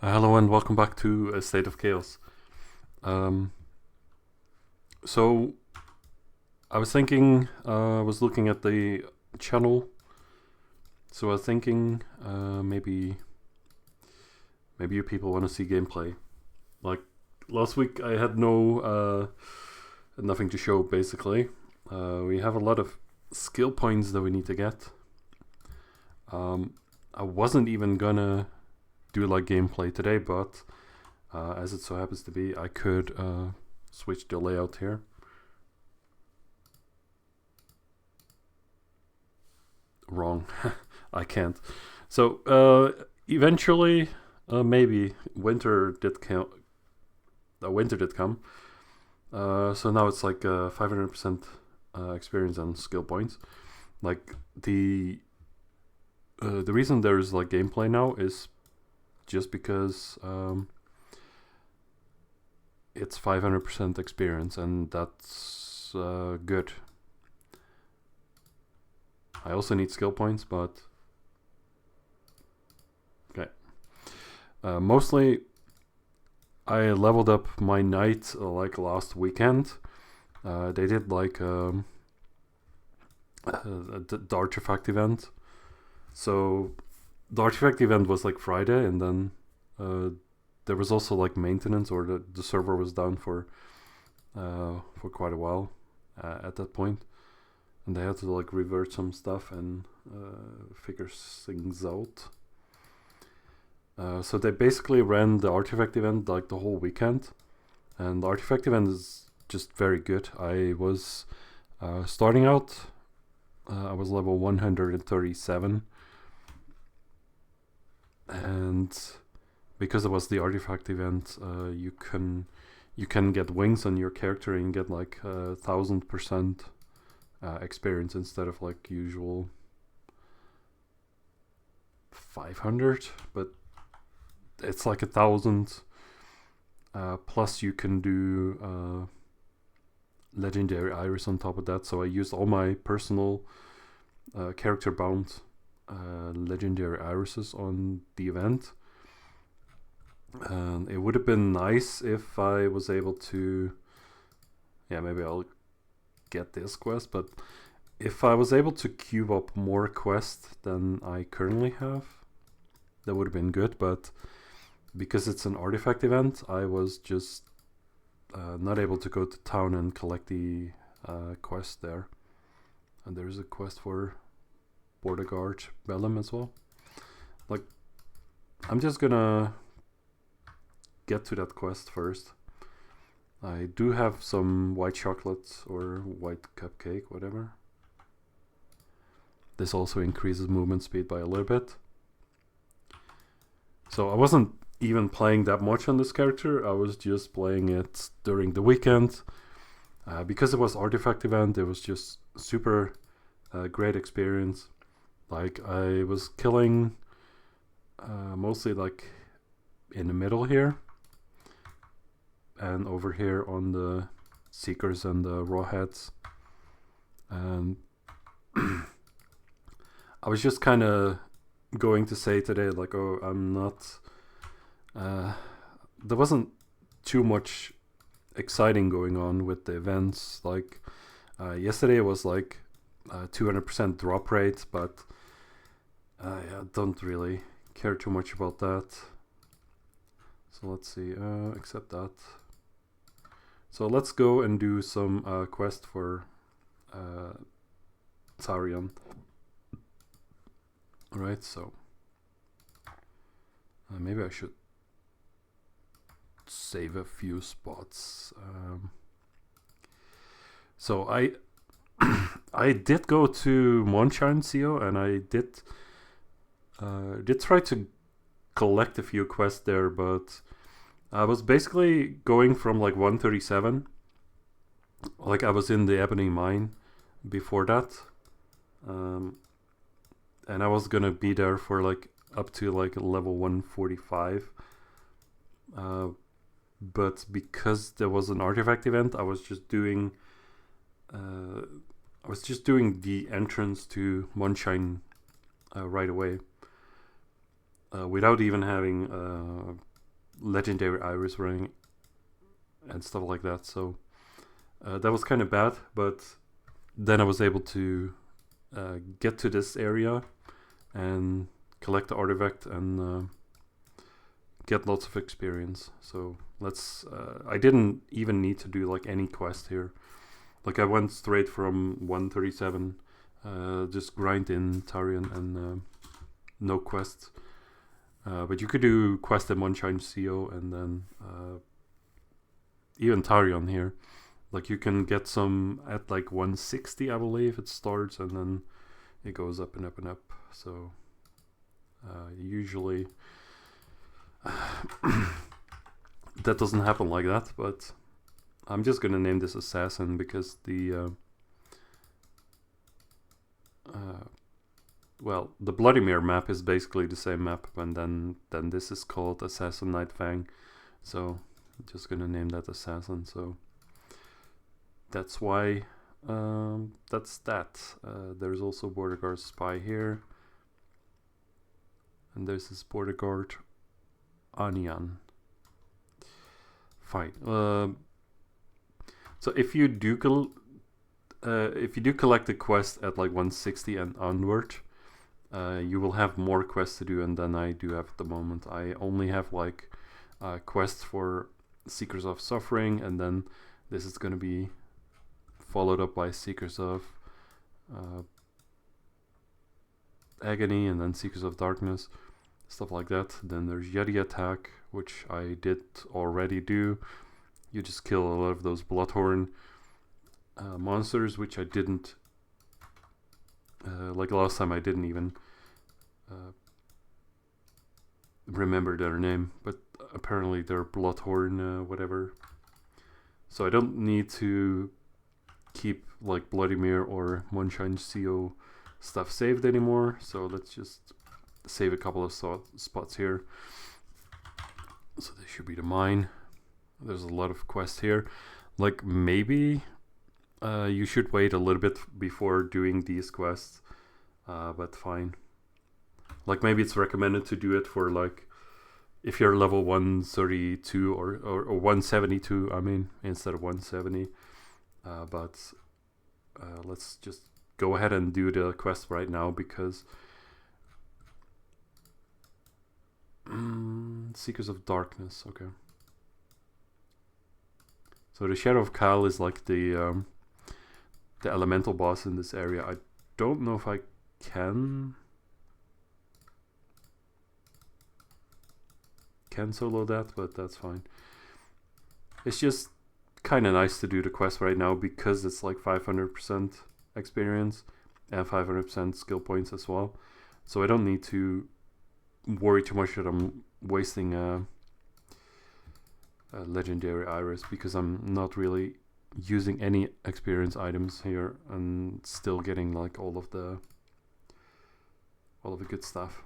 Hello and welcome back to A State of Chaos. Um, so I was thinking, I was looking at the channel. So I was thinking, maybe you people want to see gameplay. Like last week, I had nothing to show. Basically, we have a lot of skill points that we need to get. I wasn't even gonna do like gameplay today, but as it so happens to be, I could switch the layout here. Wrong. I can't. So eventually, maybe winter did count. Winter did come. So now it's like 500% experience and skill points. Like the reason there's like gameplay now is just because it's 500% experience, and that's good. I also need skill points, but okay. Mostly, I leveled up my knight like last weekend. They did like the artifact event. So the artifact event was like Friday, and then there was also like maintenance, or the server was down for quite a while at that point, and they had to like revert some stuff and figure things out. So they basically ran the artifact event like the whole weekend, and the artifact event is just very good. I was starting out, I was level 137, and because it was the artifact event, you can get wings on your character and get like 1000% experience instead of like usual 500, but it's like 1000. Plus you can do legendary iris on top of that. So I used all my personal character bound legendary irises on the event. And it would have been nice if I was able to, maybe I'll get this quest, but if I was able to queue up more quests than I currently have, that would have been good. But because it's an artifact event, I was just not able to go to town and collect the quest there. And there's a quest for Border Guard Bellum as well. Like, I'm just gonna get to that quest first. I do have some white chocolate or white cupcake, whatever. This also increases movement speed by a little bit. So I wasn't even playing that much on this character. I was just playing it during the weekend. Because it was artifact event, it was just super great experience. Like, I was killing mostly like in the middle here, and over here on the seekers and the rawheads. And I was just kind of going to say today, like, oh, I'm not. There wasn't too much exciting going on with the events. Like yesterday was like 200% drop rate, but I don't really care too much about that. So let's see, accept that. So let's go and do some quest for Tsarion. Alright, so maybe I should save a few spots. So I I did go to Monshine CO, and I did try to collect a few quests there, but I was basically going from like 137. Like, I was in the Ebony Mine before that, and I was gonna be there for like up to like level 145. But because there was an artifact event, I was just doing the entrance to Monshine right away, without even having legendary iris ring and stuff like that. So that was kind of bad, but then I was able to get to this area and collect the artifact and get lots of experience. So let's I didn't even need to do like any quest here. Like I went straight from 137, just grind in Tarion and no quests. But you could do quest in Moonshine CO and then even Tarion here. Like you can get some at like 160, I believe it starts, and then it goes up and up and up. So usually that doesn't happen like that, but I'm just gonna name this Assassin because the well, the Bloody Mare map is basically the same map, and then this is called Assassin Nightfang. So I'm just gonna name that Assassin. So that's why that's that. There's also Border Guard Spy here, and there's this Border Guard Anian. Fine. So if you do collect the quest at like 160 and onward, you will have more quests to do than I do have at the moment. I only have like quests for Seekers of Suffering, and then this is going to be followed up by Seekers of Agony, and then Seekers of Darkness, stuff like that. Then there's Yeti Attack, which I did already do. You just kill a lot of those Bloodhorn monsters, which I didn't like last time. I didn't even remember their name, but apparently they're Bloodhorn whatever. So I don't need to keep like Bloody Mare or Moonshine CO stuff saved anymore. So let's just save a couple of spots here. So this should be the mine. There's a lot of quests here. Like maybe you should wait a little bit before doing these quests, but fine. Like maybe it's recommended to do it for like if you're level 132 or 172, I mean, instead of 170. But let's just go ahead and do the quest right now because Seekers of Darkness, okay. So the Shadow of Kyle is like the elemental boss in this area. I don't know if I can solo that, but that's fine. It's just kind of nice to do the quest right now because it's like 500% experience and 500% skill points as well. So I don't need to worry too much that I'm wasting a legendary iris because I'm not really using any experience items here and still getting like all of the good stuff.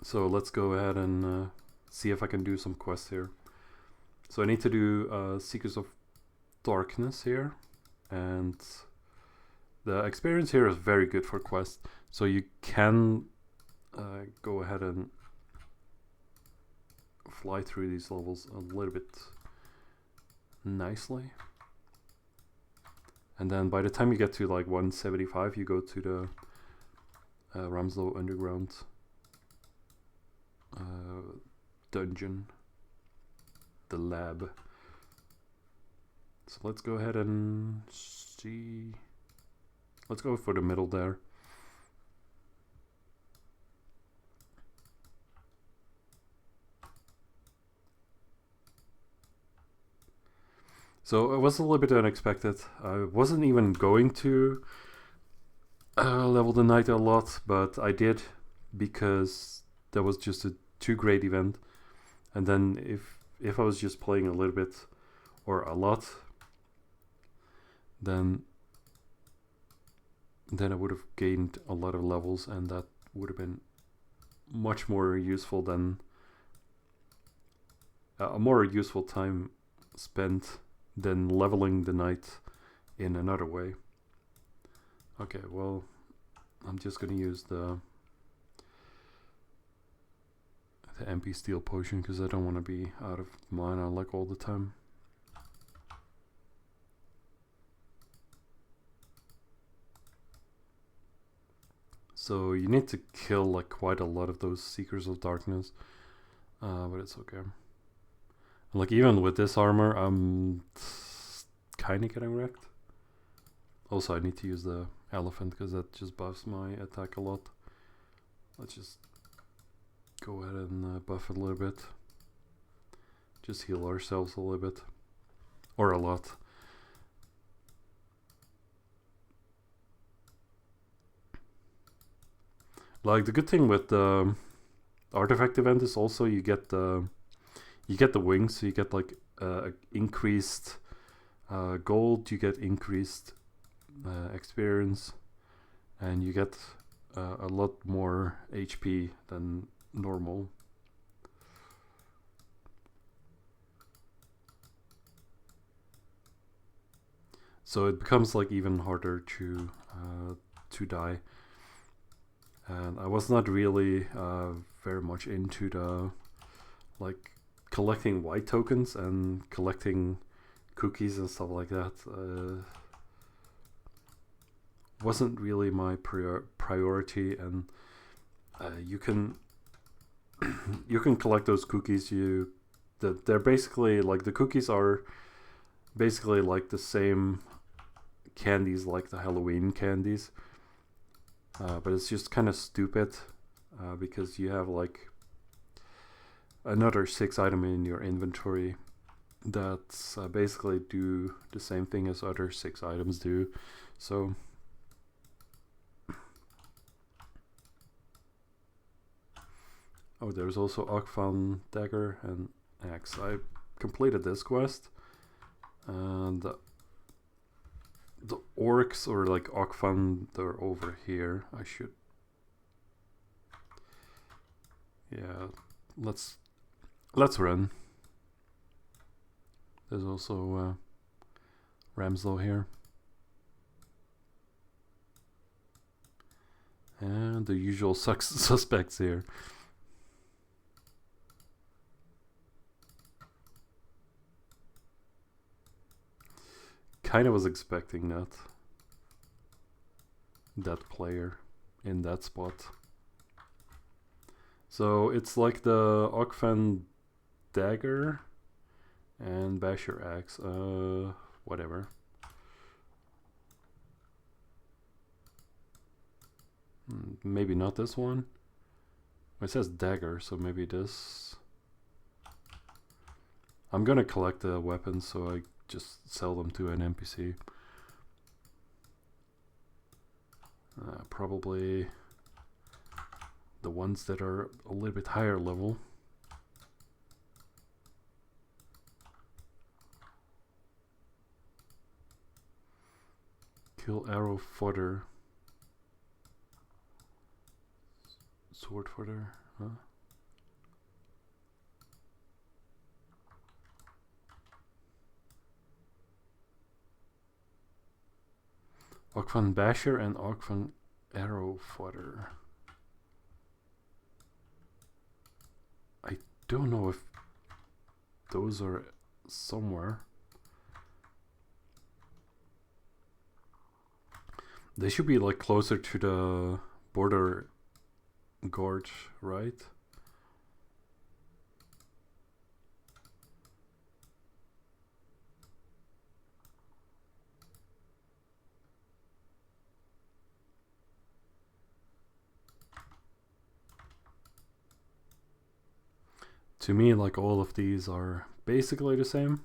So let's go ahead and see if I can do some quests here. So I need to do Seekers of Darkness here, and the experience here is very good for quests. So you can go ahead and fly through these levels a little bit nicely. And then by the time you get to like 175, you go to the Ramslow Underground dungeon, the lab. So let's go ahead and see. Let's go for the middle there. So it was a little bit unexpected. I wasn't even going to level the knight a lot, but I did because that was just a too great event. And then if I was just playing a little bit or a lot, then I would have gained a lot of levels, and that would have been much more useful than a more useful time spent than leveling the knight in another way. Okay, well, I'm just gonna use the MP steel potion because I don't want to be out of mana like all the time. So you need to kill like quite a lot of those Seekers of Darkness, but it's okay. And, like even with this armor, I'm kind of getting wrecked. Also, I need to use the elephant because that just buffs my attack a lot. Let's just go ahead and buff it a little bit. Just heal ourselves a little bit, or a lot. Like the good thing with the artifact event is also you get the wings, so you get like increased gold, you get increased experience, and you get a lot more HP than normal. So it becomes like even harder to die. And I was not really very much into the like collecting white tokens and collecting cookies and stuff like that. Wasn't really my priority, and you can you can collect those cookies. They're basically like the cookies are basically like the same candies like the Halloween candies. But it's just kind of stupid because you have like another 6 items in your inventory that basically do the same thing as other 6 items do. So oh, there's also Akvan dagger and axe. I completed this quest, and the orcs or like Akvan, they're over here. I should, yeah, let's run. There's also Ramslow here, and the usual suspects here. Kind of was expecting that player in that spot. So it's like the Akvan dagger and Basher axe. Whatever. Maybe not this one. It says dagger, so maybe this. I'm gonna collect the weapons, so I just sell them to an NPC. Probably the ones that are a little bit higher level. Kill arrow fodder. Sword fodder, huh? Akvan Basher and Akvan Arrow Fodder. I don't know if those are somewhere. They should be like closer to the border gorge, right? To me, like all of these are basically the same.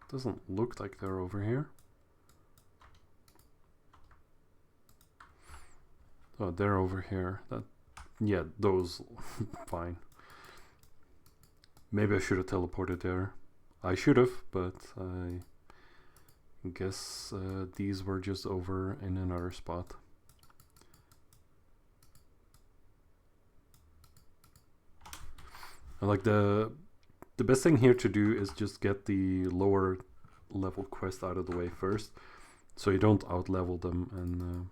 Doesn't look like they're over here. Oh, they're over here. Yeah, those fine. Maybe I should have teleported there. I should have, but I guess these were just over in another spot. And like the best thing here to do is just get the lower level quest out of the way first, so you don't outlevel them and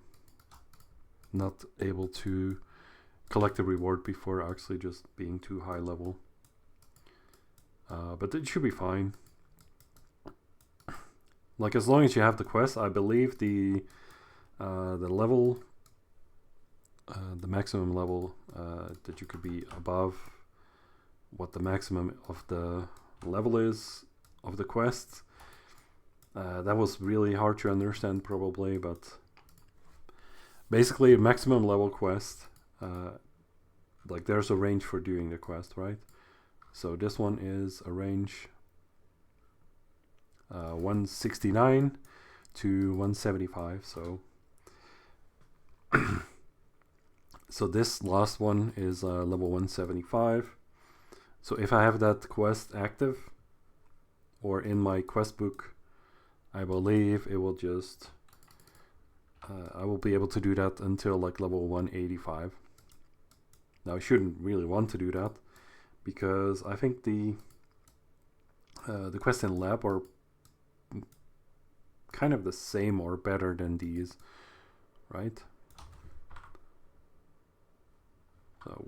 not able to collect the reward before actually just being too high level. But it should be fine. Like, as long as you have the quest, I believe the level, the maximum level that you could be above what the maximum of the level is of the quest. That was really hard to understand probably, but basically a maximum level quest, like there's a range for doing the quest, right? So this one is a range 169 to 175. So this last one is level 175. So if I have that quest active or in my quest book, I believe it will just I will be able to do that until like level 185. Now I shouldn't really want to do that because I think the quests in lab are kind of the same or better than these, right?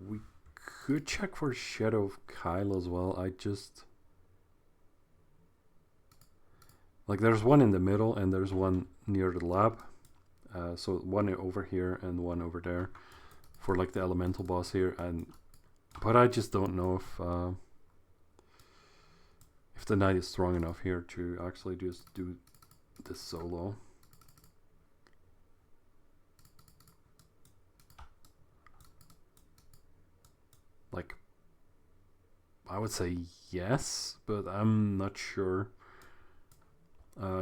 We could check for Shadow of Kyle as well. I just like there's one in the middle and there's one near the lab. So one over here and one over there for like the elemental boss here, but I just don't know if the knight is strong enough here to actually just do this solo. Like, I would say yes, but I'm not sure.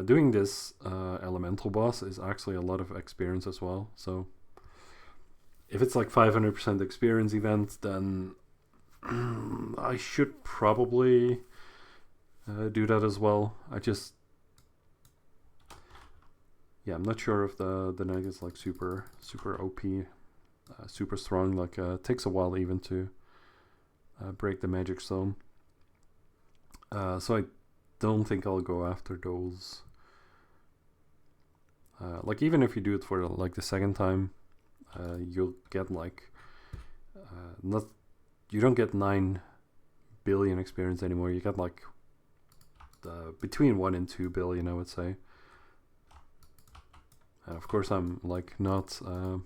Doing this elemental boss is actually a lot of experience as well, so if it's like 500% experience event, then I should probably do that as well. I'm not sure if the knight is like super OP, super strong. Like it takes a while even to break the magic zone. So I don't think I'll go after those. Like even if you do it for like the second time, you'll get like you don't get 9 billion experience anymore. You get like between 1 and 2 billion, I would say. And of course, I'm like not I'm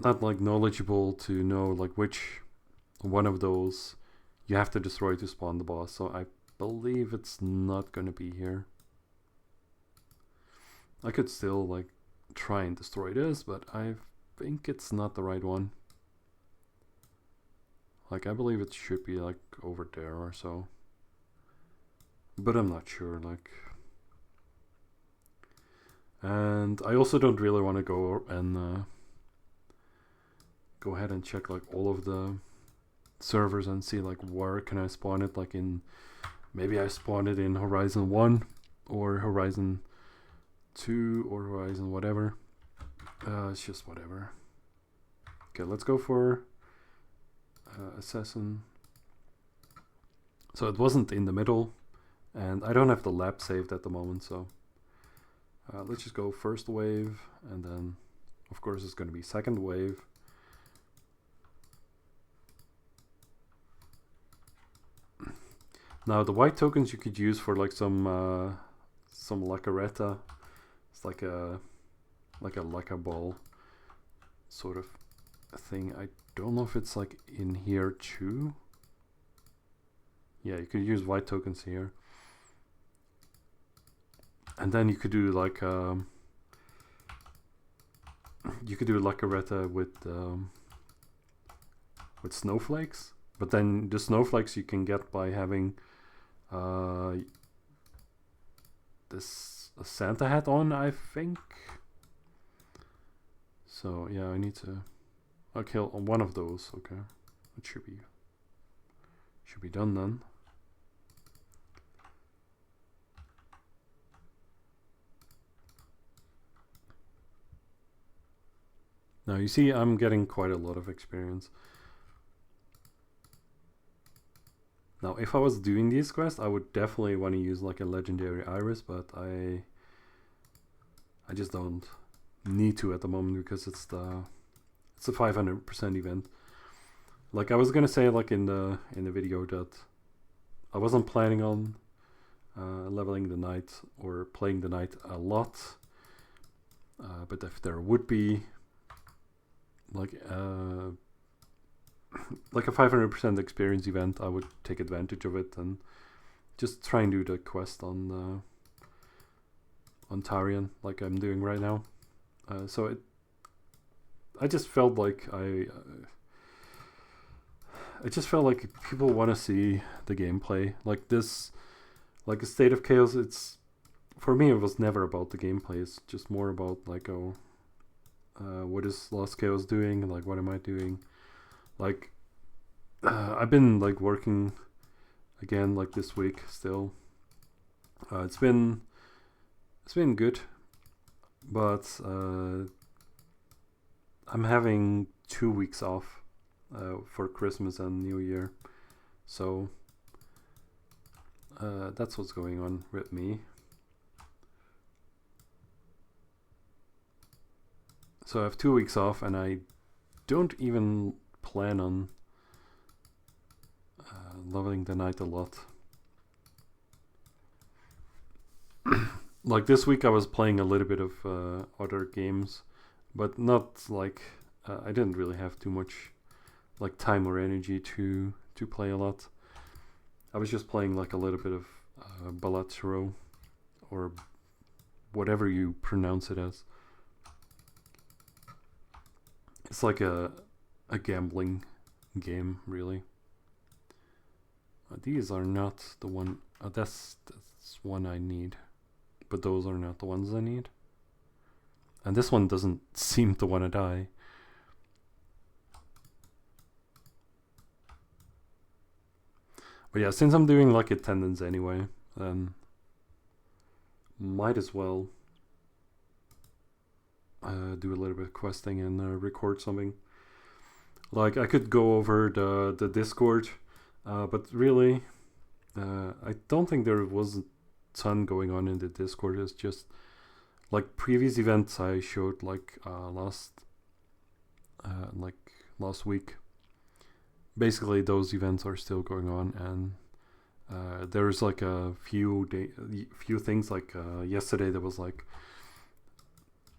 not like knowledgeable to know like which one of those you have to destroy to spawn the boss. So I believe it's not gonna be here. I could still like try and destroy this, but I think it's not the right one. Like I believe it should be like over there or so, but I'm not sure. Like, and I also don't really want to go and go ahead and check like all of the servers and see like where can I spawn it. Like in maybe I spawn it in Horizon 1 or Horizon 2 or Horizon whatever. It's just whatever. Okay, let's go for Assassin. So it wasn't in the middle, and I don't have the lab saved at the moment, so let's just go first wave, and then of course it's going to be second wave. Now the white tokens you could use for like some Lacaretta. It's like a Laca ball sort of thing. I don't know if it's like in here too. Yeah, you could use white tokens here, and then you could do like you could do Lacaretta with snowflakes, but then the snowflakes you can get by having this Santa hat on, I think. So yeah, I need to kill one of those. Okay, it should be done then. Now you see I'm getting quite a lot of experience. Now, if I was doing these quests, I would definitely want to use like a legendary iris, but I just don't need to at the moment because it's a 500% event. Like I was gonna say, like in the video, that I wasn't planning on leveling the knight or playing the knight a lot, but if there would be like a 500% experience event, I would take advantage of it and just try and do the quest on Tarion like I'm doing right now. I just felt like I just felt like people want to see the gameplay like this, like a State of Chaos. It's, for me, it was never about the gameplay. It's just more about like, what is Lost Chaos doing? Like, what am I doing? Like, I've been like working again like this week still. It's been good, but I'm having 2 weeks off for Christmas and New Year, so that's what's going on with me. So I have 2 weeks off, and I don't even plan on leveling the knight a lot. Like this week I was playing a little bit of other games, but not like I didn't really have too much like time or energy to play a lot. I was just playing like a little bit of Balatro, or whatever you pronounce it as. It's like a gambling game, really. These are not the one. That's one I need, but those are not the ones I need. And this one doesn't seem to want to die. But yeah, since I'm doing like attendance anyway, then might as well do a little bit of questing and record something. Like I could go over the Discord, but really, I don't think there was a ton going on in the Discord. It's just like previous events I showed like last week. Basically, those events are still going on, and there's like a few things. Like yesterday, there was like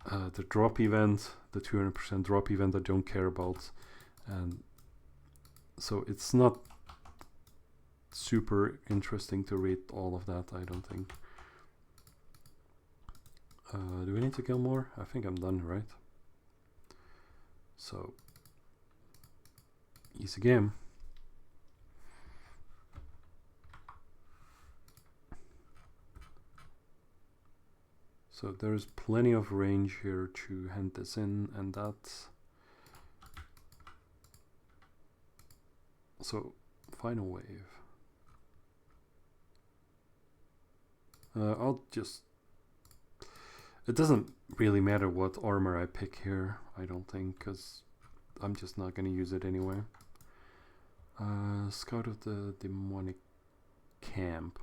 the drop event, the 200% drop event I don't care about, and so it's not super interesting to read all of that, I don't think. Do we need to kill more? I think I'm done, right? So, easy game. So there's plenty of range here to hand this in, and that's... So, final wave. I'll just... It doesn't really matter what armor I pick here, I don't think, because I'm just not going to use it anyway. Scout of the Demonic Camp.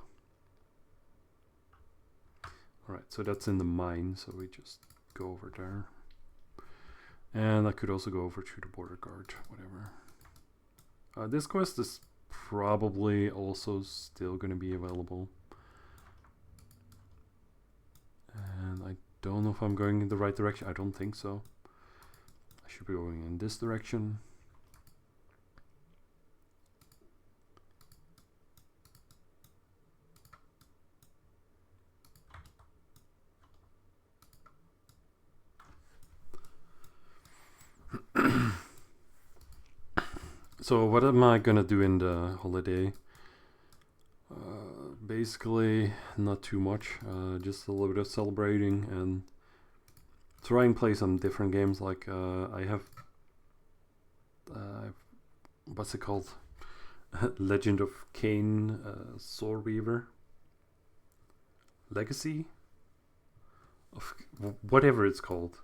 Alright, so that's in the mine, so we just go over there. And I could also go over to the border guard, whatever. This quest is probably also still going to be available. And I don't know if I'm going in the right direction. I don't think so. I should be going in this direction. So what am I gonna do in the holiday? Basically not too much, just a little bit of celebrating and try and play some different games. Like I have what's it called? Legend of Kain, Sword Weaver Legacy of whatever it's called.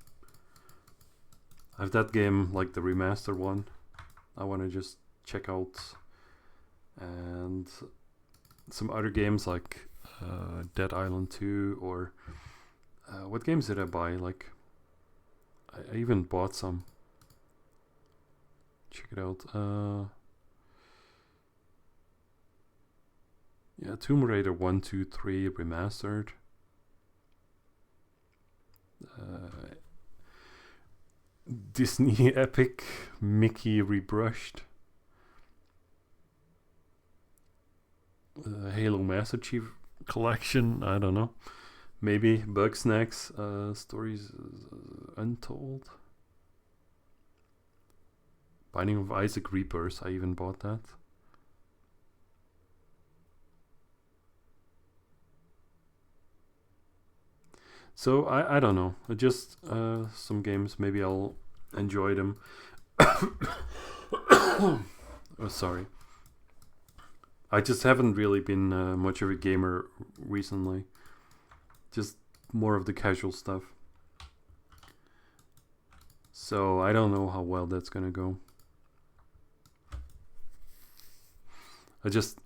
I have that game, like the remastered one. I want to just check out and some other games like Dead Island 2, or what games did I buy? Like I even bought some. Check it out. Yeah, Tomb Raider 1, 2, 3 remastered. Disney Epic Mickey rebrushed. Halo Master Chief Collection, I don't know. Maybe Bugsnax Stories Untold. Binding of Isaac Rebirth, I even bought that. So I don't know. Just some games. Maybe I'll enjoy them. Oh, sorry. I just haven't really been much of a gamer recently. Just more of the casual stuff. So I don't know how well that's gonna go. I just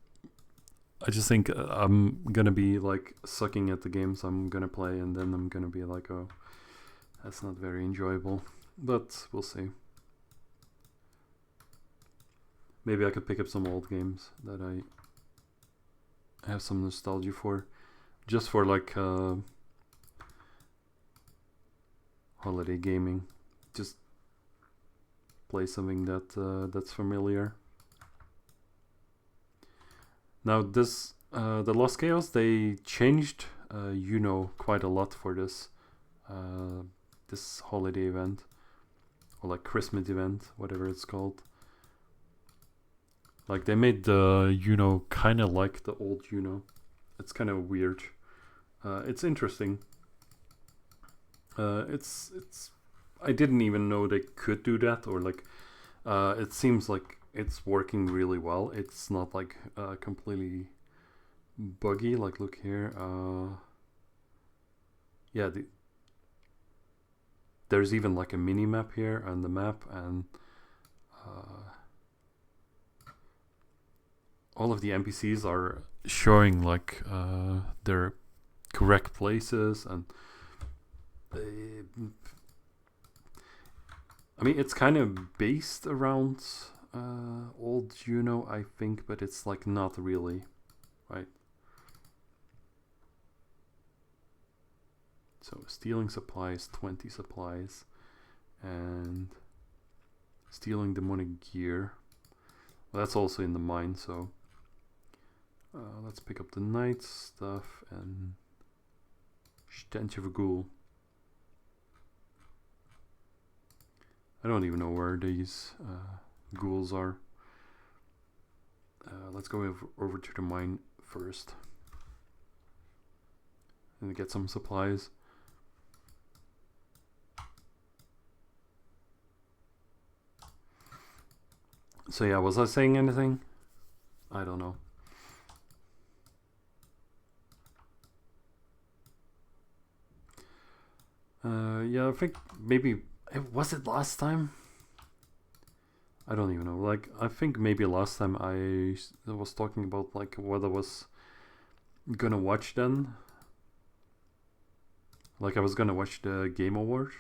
think I'm gonna be like sucking at the games I'm gonna play, and then I'm gonna be like, oh, that's not very enjoyable. But we'll see. Maybe I could pick up some old games that I have some nostalgia for, just for like holiday gaming. Just play something that that's familiar. Now this the Lost Chaos, they changed quite a lot for this this holiday event, or like Christmas event, whatever it's called. Like they made the kind of like the old It's kind of weird. It's interesting. It's I didn't even know they could do that, or like it seems like it's working really well. It's not like completely buggy. Like look here. Yeah, there's even like a mini map here on the map, and all of the NPCs are showing like their correct places, and I mean it's kind of based around old I think, but it's like not really, right? So stealing supplies, 20 supplies, and stealing demonic gear. Well, that's also in the mine, so let's pick up the night stuff and stench of a ghoul. I don't even know where these ghouls are. Let's go over to the mine first and get some supplies. So yeah, was I saying anything? I don't know. Yeah, I think maybe was it last time? I don't even know. Like I think maybe last time I was talking about like what I was gonna watch then. Like I was gonna watch the Game Awards.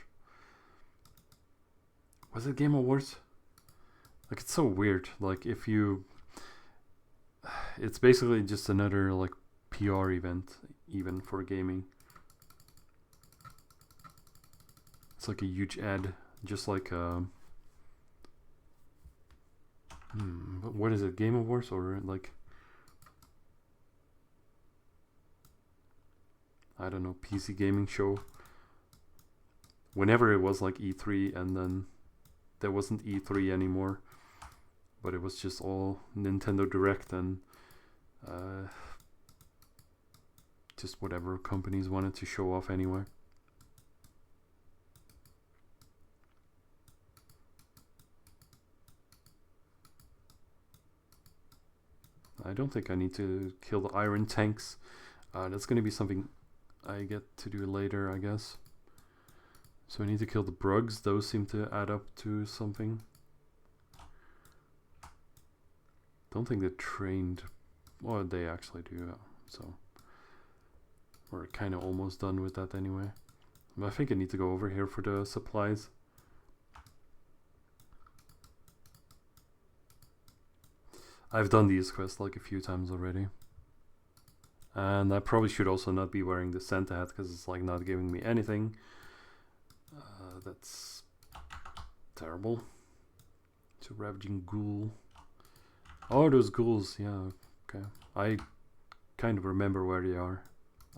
Was it Game Awards? Like it's so weird. Like if you, it's basically just another like PR event, even for gaming. It's like a huge ad, just like what is it? Game Awards, or like I don't know, PC gaming show. Whenever it was like E3, and then there wasn't E3 anymore, but it was just all Nintendo Direct and just whatever companies wanted to show off anyway. I don't think I need to kill the iron tanks. That's going to be something I get to do later, I guess. So I need to kill the brugs. Those seem to add up to something. Don't think they're trained. Well, they actually do. So we're kind of almost done with that anyway. But I think I need to go over here for the supplies. I've done these quests like a few times already. And I probably should also not be wearing the Santa hat because it's like not giving me anything. That's terrible. It's a ravaging ghoul. Oh, those ghouls, yeah, okay. I kind of remember where they are,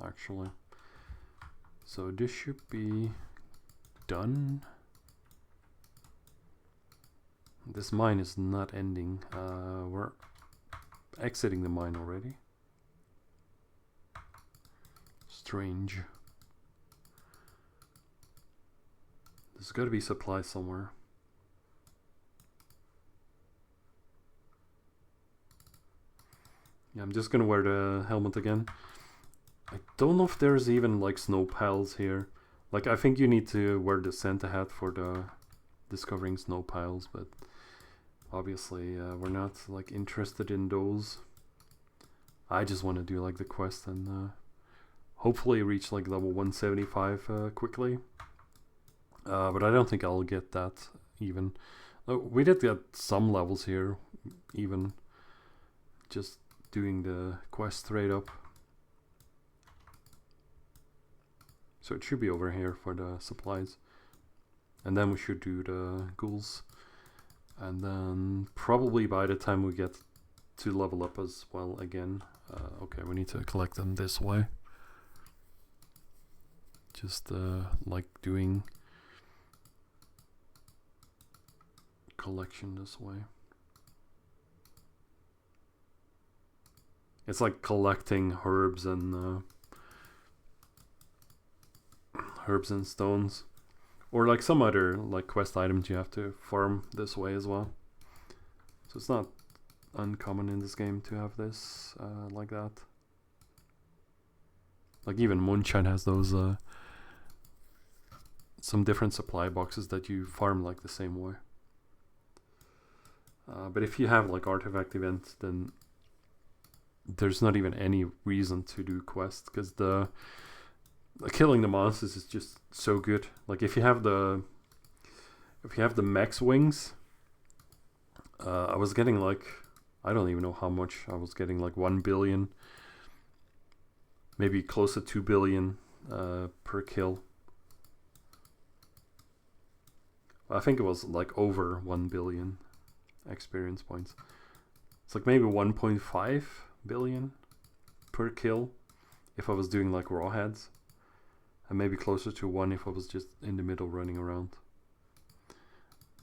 actually. So this should be done. This mine is not ending. We're exiting the mine already. Strange. There's got to be supplies somewhere. Yeah, I'm just gonna wear the helmet again. I don't know if there's even like snow piles here. Like, I think you need to wear the Santa hat for the discovering snow piles, but obviously we're not like interested in those. I just want to do like the quest and hopefully reach like level 175 quickly. But I don't think I'll get that even. We did get some levels here, even just doing the quest straight up. So it should be over here for the supplies. And then we should do the ghouls. And then probably by the time we get to level up as well again. Okay, we need to collect them this way. Just like doing collection this way. It's like collecting herbs and stones, or like some other like quest items you have to farm this way as well. So it's not uncommon in this game to have this like that. Like even Moonshine has those some different supply boxes that you farm like the same way. But if you have like artifact events, then there's not even any reason to do quests, because the killing the monsters is just so good. Like if you have the max wings, I was getting like, I don't even know how much I was getting, like 1 billion, maybe close to 2 billion per kill. I think it was like over 1 billion experience points. It's like maybe 1.5 billion per kill if I was doing like raw heads, and maybe closer to 1 if I was just in the middle running around.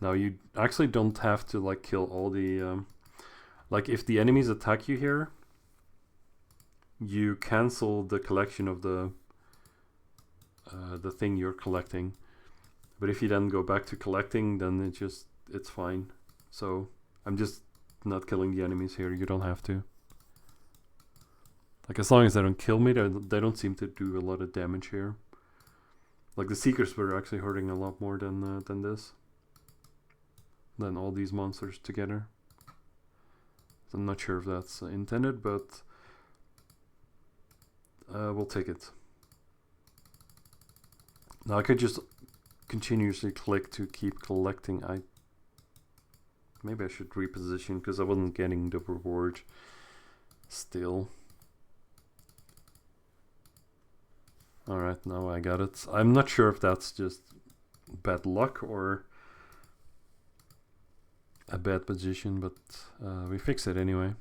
Now you actually don't have to like kill all the like if the enemies attack you here, you cancel the collection of the thing you're collecting. But if you then go back to collecting, then it's fine. So I'm just not killing the enemies here. You don't have to. Like as long as they don't kill me, they don't seem to do a lot of damage here. Like the Seekers were actually hurting a lot more than all these monsters together. So I'm not sure if that's intended, but we'll take it. Now I could just continuously click to keep collecting. Maybe I should reposition because I wasn't getting the reward still. Alright, now I got it. I'm not sure if that's just bad luck or a bad position, but we fix it anyway.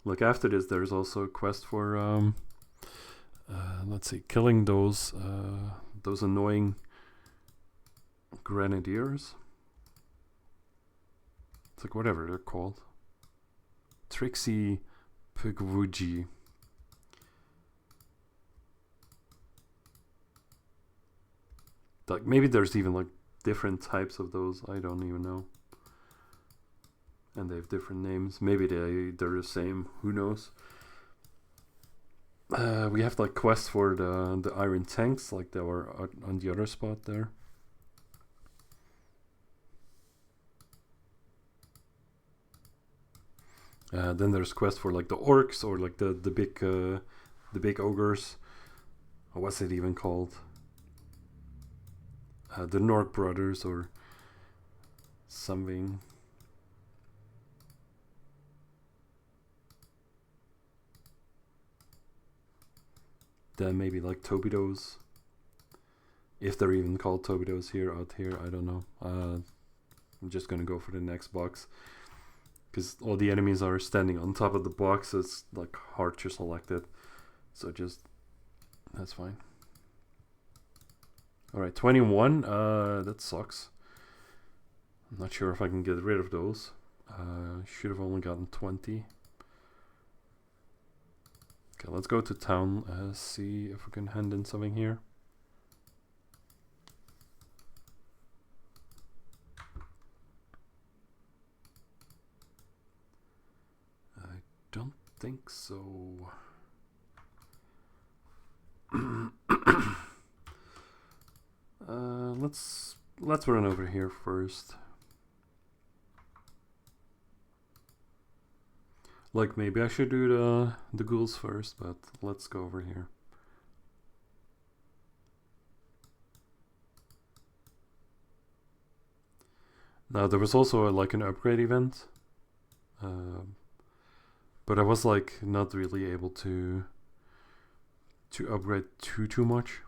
Look, after this there's also a quest for let's see, killing those annoying grenadiers. It's like whatever they're called. Trixie Pugwuji. Like maybe there's even like different types of those. I don't even know. And they have different names. Maybe they're the same. Who knows? We have like quests for the iron tanks, like they were on the other spot there. Then there's quests for like the orcs or like the big ogres. What's it even called? The Nork brothers or something. Then maybe like Tobidos. If they're even called Tobidos out here, I don't know. I'm just gonna go for the next box. Because all the enemies are standing on top of the box, so it's like hard to select it. So just, that's fine. Alright, 21, that sucks. I'm not sure if I can get rid of those. Should have only gotten 20. Okay, let's go to town, see if we can hand in something here. I don't think so. Let's run over here first. Like maybe I should do the ghouls first, but let's go over here. Now there was also like an upgrade event, but I was like not really able to upgrade too much.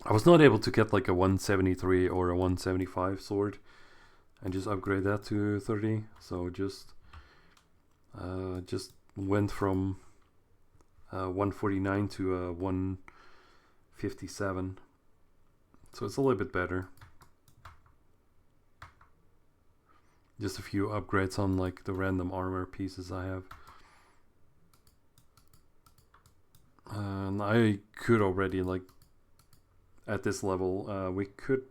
I was not able to get like a 173 or a 175 sword and just upgrade that to 30. So just went from 149 to 157. So it's a little bit better. Just a few upgrades on like the random armor pieces I have. And I could already like at this level we could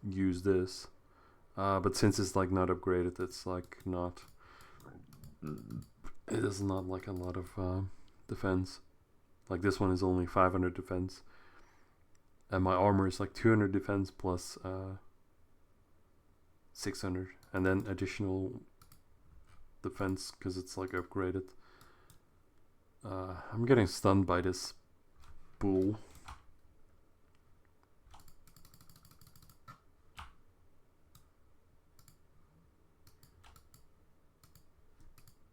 use this, but since it's like not upgraded, it's like not, it is not like a lot of defense. Like this one is only 500 defense and my armor is like 200 defense plus 600 and then additional defense because it's like upgraded. I'm getting stunned by this bull.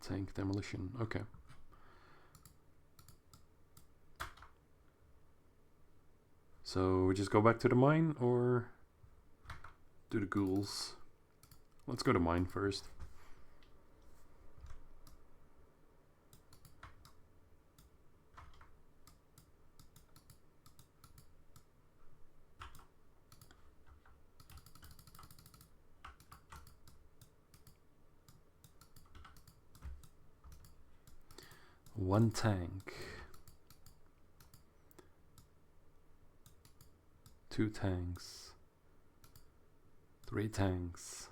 Tank demolition, okay. So we just go back to the mine or do the ghouls? Let's go to mine first. One tank. 2 tanks. 3 tanks.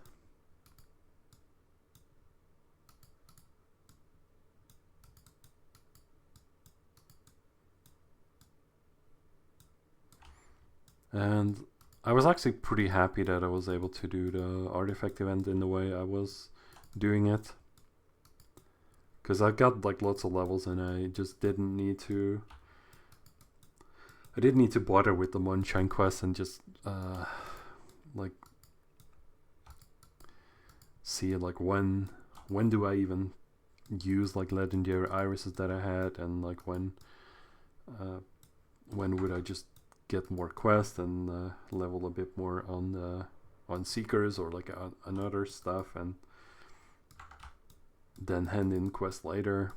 And I was actually pretty happy that I was able to do the artifact event in the way I was doing it. Because I got like lots of levels and I just didn't need to... I didn't need to bother with the Moonshine quest and just like see like when do I even use like legendary irises that I had, and like when would I just get more quests and level a bit more on seekers or like on other stuff, and then hand in quests later.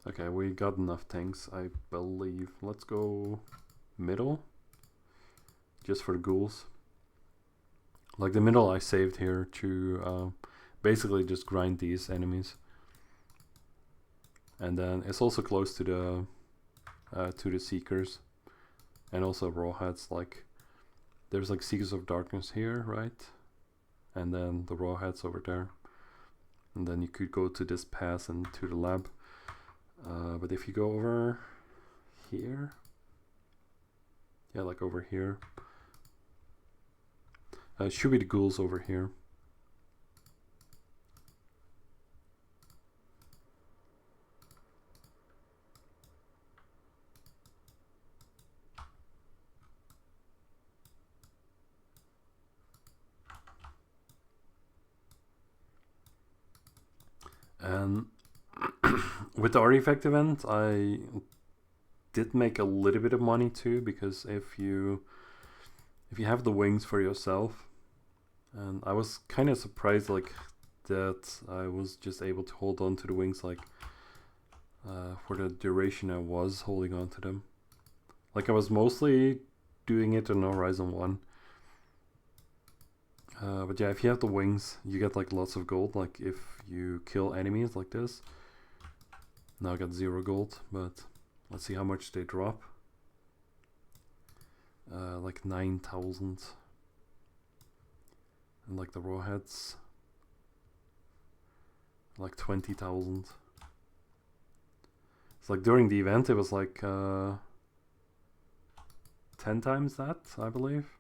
Okay, we got enough tanks, I believe. Let's go middle, just for the ghouls. Like the middle I saved here to basically just grind these enemies. And then it's also close to the seekers. And also rawheads, like there's like Seekers of Darkness here, right? And then the rawheads over there. And then you could go to this pass and to the lab. But if you go over here, yeah, like over here, it should be the ghouls over here. And with the artifact event, I did make a little bit of money too, because if you have the wings for yourself, and I was kind of surprised like that I was just able to hold on to the wings like for the duration I was holding on to them. Like I was mostly doing it on Horizon 1. But yeah, if you have the wings, you get like lots of gold. Like if you kill enemies like this. Now I got 0 gold, but let's see how much they drop. Like 9,000. And like the rawheads, like 20,000. It's like during the event it was like 10 times that, I believe.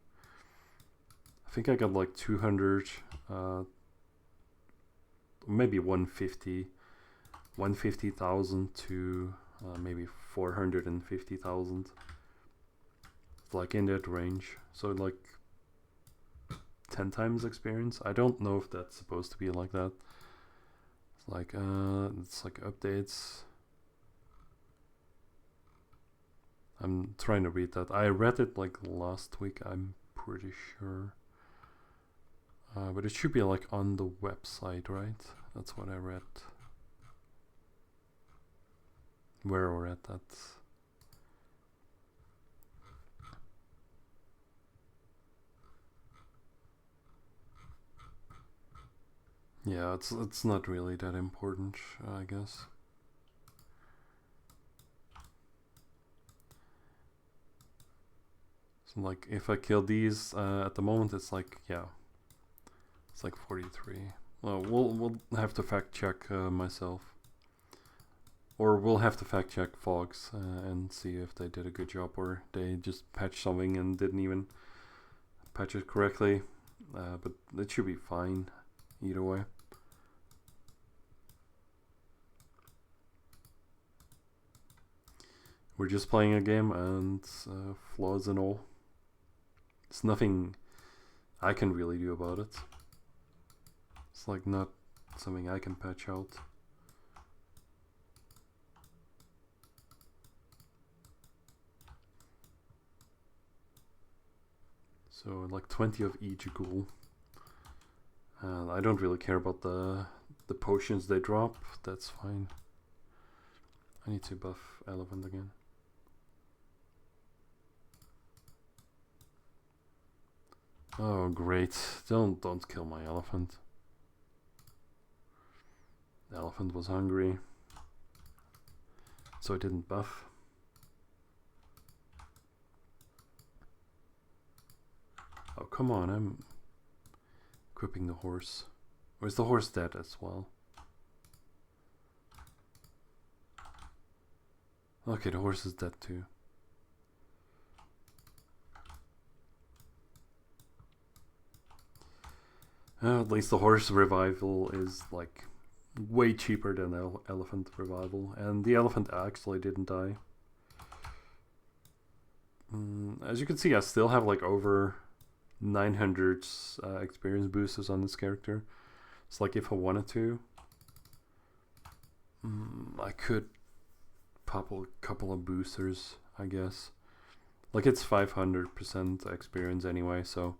I think I got like 200, maybe 150,000 to maybe 450,000. It's like in that range. So like 10 times experience. I don't know if that's supposed to be like that. It's like updates. I'm trying to read that. I read it like last week, I'm pretty sure. But it should be like on the website, right? That's what I read. Where we're at that. Yeah, it's not really that important, I guess. So like if I kill these at the moment, it's like, yeah, it's like 43. Well, we'll have to fact check myself, or we'll have to fact check Fogs and see if they did a good job or they just patched something and didn't even patch it correctly. But it should be fine either way. We're just playing a game, and flaws and all. It's nothing I can really do about it. It's like not something I can patch out. So like 20 of each ghoul. And I don't really care about the potions they drop. That's fine. I need to buff elephant again. Oh great! Don't kill my elephant. The elephant was hungry, so it didn't buff. Oh come on! I'm equipping the horse. Or is the horse dead as well? Okay, the horse is dead too. At least the horse revival is like way cheaper than the elephant revival, and the elephant actually didn't die. As you can see, I still have like over 900 experience boosters on this character. It's like if I wanted to, I could pop a couple of boosters, I guess. Like it's 500% experience anyway, so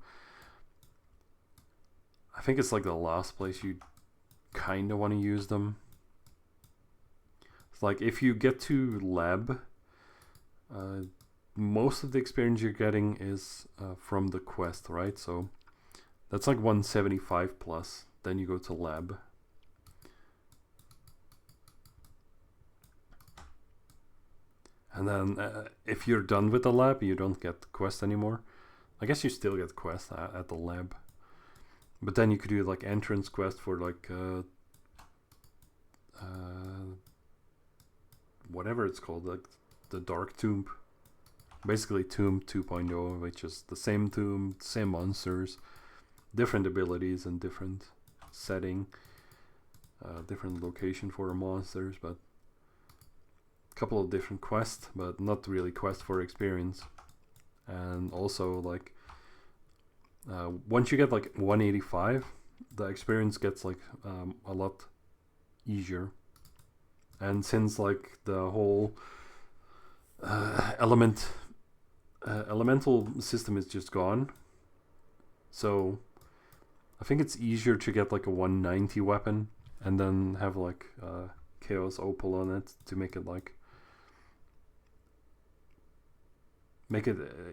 I think it's like the last place you kind of want to use them. It's like if you get to lab, most of the experience you're getting is from the quest, right? So that's like 175 plus. Then you go to lab. And then if you're done with the lab, you don't get the quest anymore. I guess you still get quest at the lab, but then you could do like entrance quest for like whatever it's called, like the Dark Tomb. Basically Tomb 2.0, which is the same tomb, same monsters, different abilities and different setting, different location for the monsters, but a couple of different quests, but not really quest for experience. And also like once you get like 185, the experience gets like a lot easier. And since like the whole elemental system is just gone, so I think it's easier to get like a 190 weapon and then have like Chaos Opal on it to make it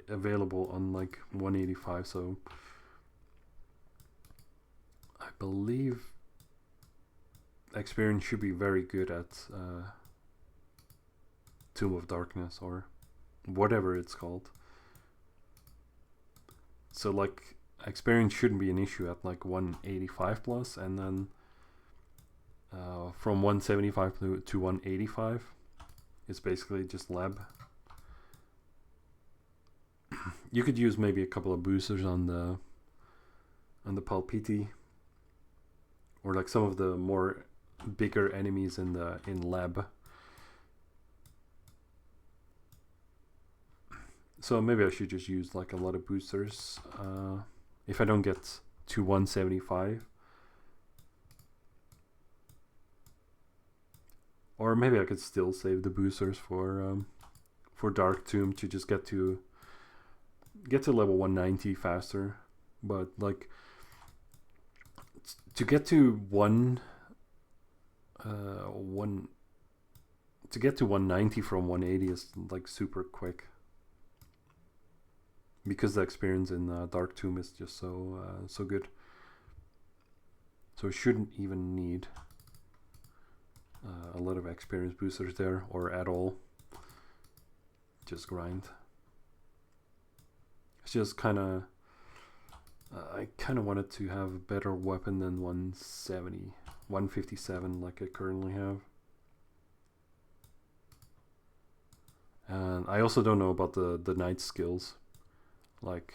available on like 185. So I believe experience should be very good at Tomb of Darkness or whatever it's called. So like experience shouldn't be an issue at like 185 plus, and then from 175 to 185 is basically just lab. You could use maybe a couple of boosters on the Palpiti, or like some of the more bigger enemies in lab. So maybe I should just use like a lot of boosters if I don't get to 175. Or maybe I could still save the boosters for Dark Tomb to just get to level 190 faster. But like to get to 190 from 180 is like super quick, because the experience in Dark Tomb is just so good. So shouldn't even need a lot of experience boosters there, or at all. Just grind. It's just kind of I kind of wanted to have a better weapon than 157 like I currently have. And I also don't know about the knight skills. Like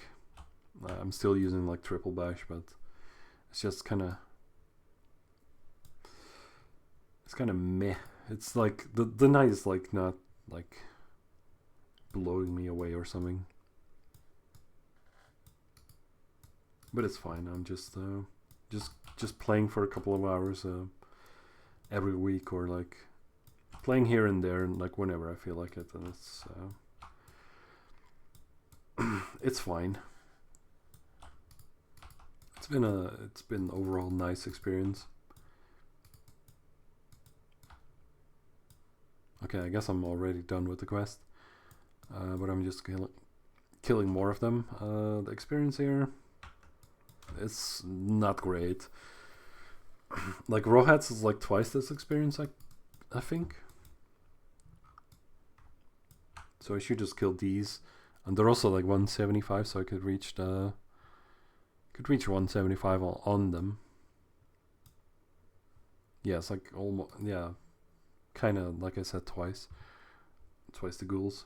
I'm still using like triple bash, but it's just kind of meh. It's like the knight is like not like blowing me away or something, but it's fine. I'm just playing for a couple of hours every week, or like playing here and there, and like whenever I feel like it, and it's fine. It's been overall nice experience. Okay, I guess I'm already done with the quest, but I'm just killing more of them. The experience here, it's not great. Like Rawhats is like twice this experience, I think. So I should just kill these, and they're also like 175, so I could reach 175 on them. Yeah, it's like almost, yeah, kind of like I said, twice the ghouls.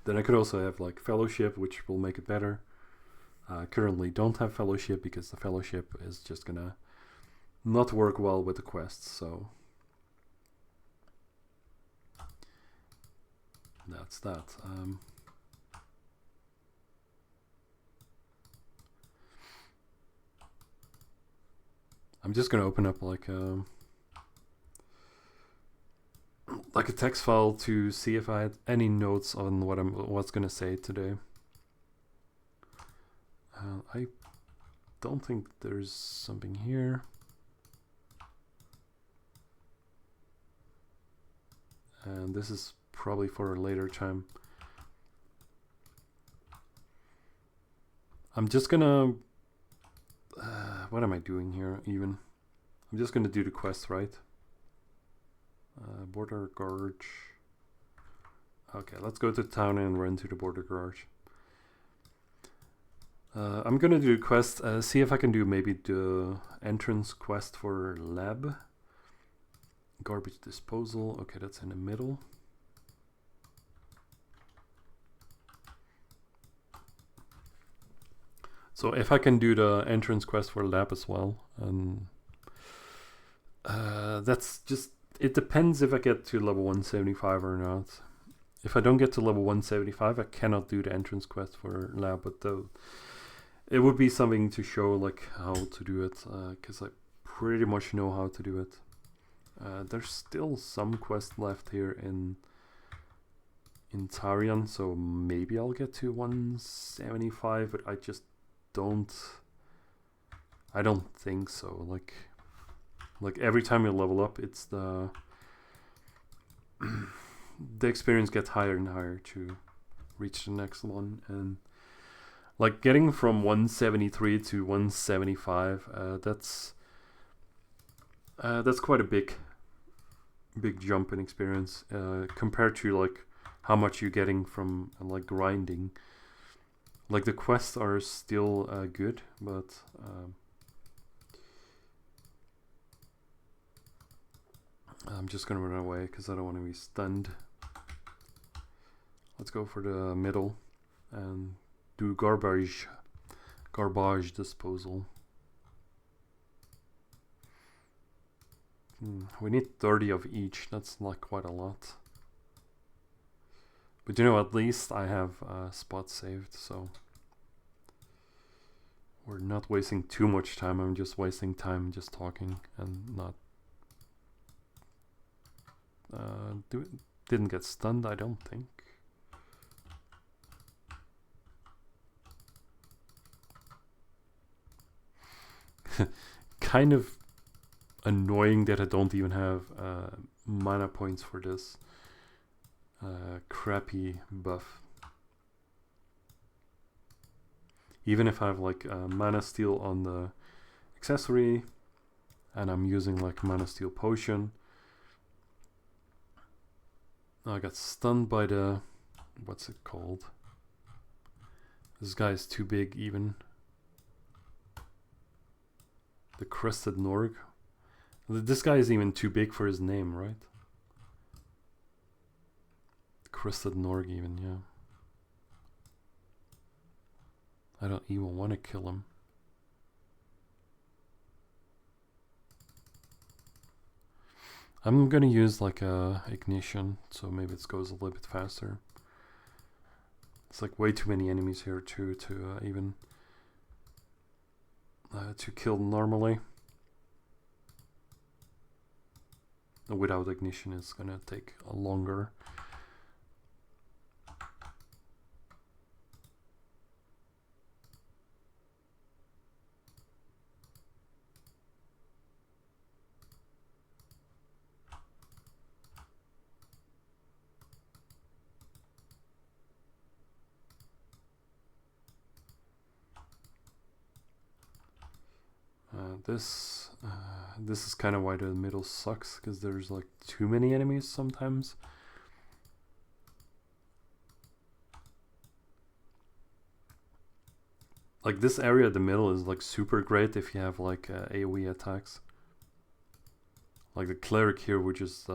Then I could also have like Fellowship, which will make it better. Currently don't have Fellowship because the Fellowship is just gonna not work well with the quests, so that's that. I'm just gonna open up like a text file to see if I had any notes on what's gonna say today. I don't think there's something here. And this is probably for a later time. I'm just gonna what am I doing here even? I'm just gonna do the quest, right? Border Gorge. Okay, let's go to town and run to the border garage. I'm gonna do a quest, see if I can do maybe the entrance quest for lab. Garbage disposal, okay, that's in the middle. So if I can do the entrance quest for lab as well, and that's just, it depends if I get to level 175 or not. If I don't get to level 175, I cannot do the entrance quest for lab, but it would be something to show like how to do it, because I pretty much know how to do it. There's still some quest left here in Tarion, so maybe I'll get to 175, but I just don't think so. Like every time you level up, it's the experience gets higher and higher to reach the next one, and like getting from 173 to 175, that's quite a big jump in experience compared to like how much you're getting from like grinding. Like the quests are still good, but I'm just gonna run away because I don't want to be stunned. Let's go for the middle and do garbage disposal. We need 30 of each. That's not quite a lot. But you know, at least I have spots saved, so we're not wasting too much time. I'm just wasting time just talking and not didn't get stunned, I don't think. Kind of annoying that I don't even have mana points for this crappy buff. Even if I have like mana steal on the accessory and I'm using like mana steal potion, I got stunned by the, what's it called? This guy is too big even. The Crested Norg. This guy is even too big for his name, right? Crested Norg even, yeah. I don't even want to kill him. I'm gonna use like a ignition, so maybe it goes a little bit faster. It's like way too many enemies here to even to kill normally. Without ignition, it's gonna take a longer. This is kind of why the middle sucks, because there's like too many enemies sometimes. Like this area at the middle is like super great if you have like AoE attacks. Like the cleric here would just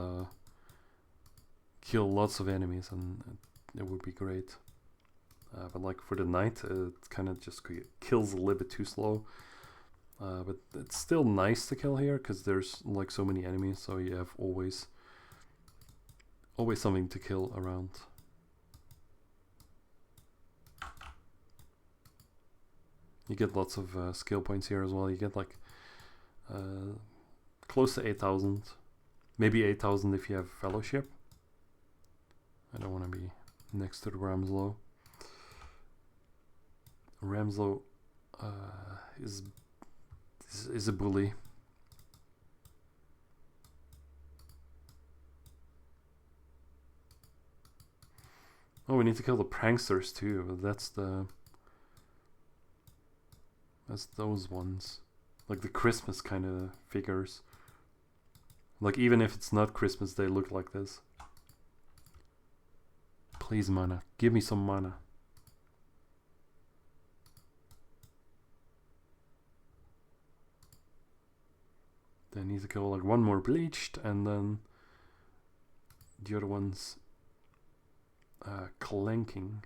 kill lots of enemies and it would be great. But like for the knight, it kind of just kills a little bit too slow. But it's still nice to kill here because there's like so many enemies, so you have always something to kill around. You get lots of skill points here as well. You get like close to 8,000, maybe 8,000 if you have fellowship. I don't want to be next to the Ramslow. Ramslow is a bully. Oh, we need to kill the pranksters too. That's those ones. Like the Christmas kind of figures. Like even if it's not Christmas, they look like this. Please, mana. Give me some mana. Then I need to kill like one more bleached, and then the other one's clanking.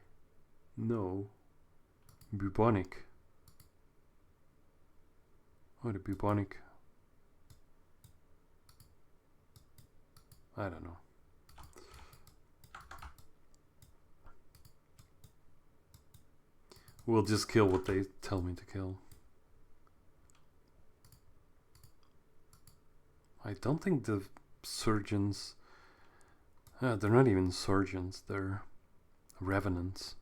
No. Bubonic. Oh, the bubonic. I don't know. We'll just kill what they tell me to kill. I don't think the surgeons... they're not even surgeons, they're revenants.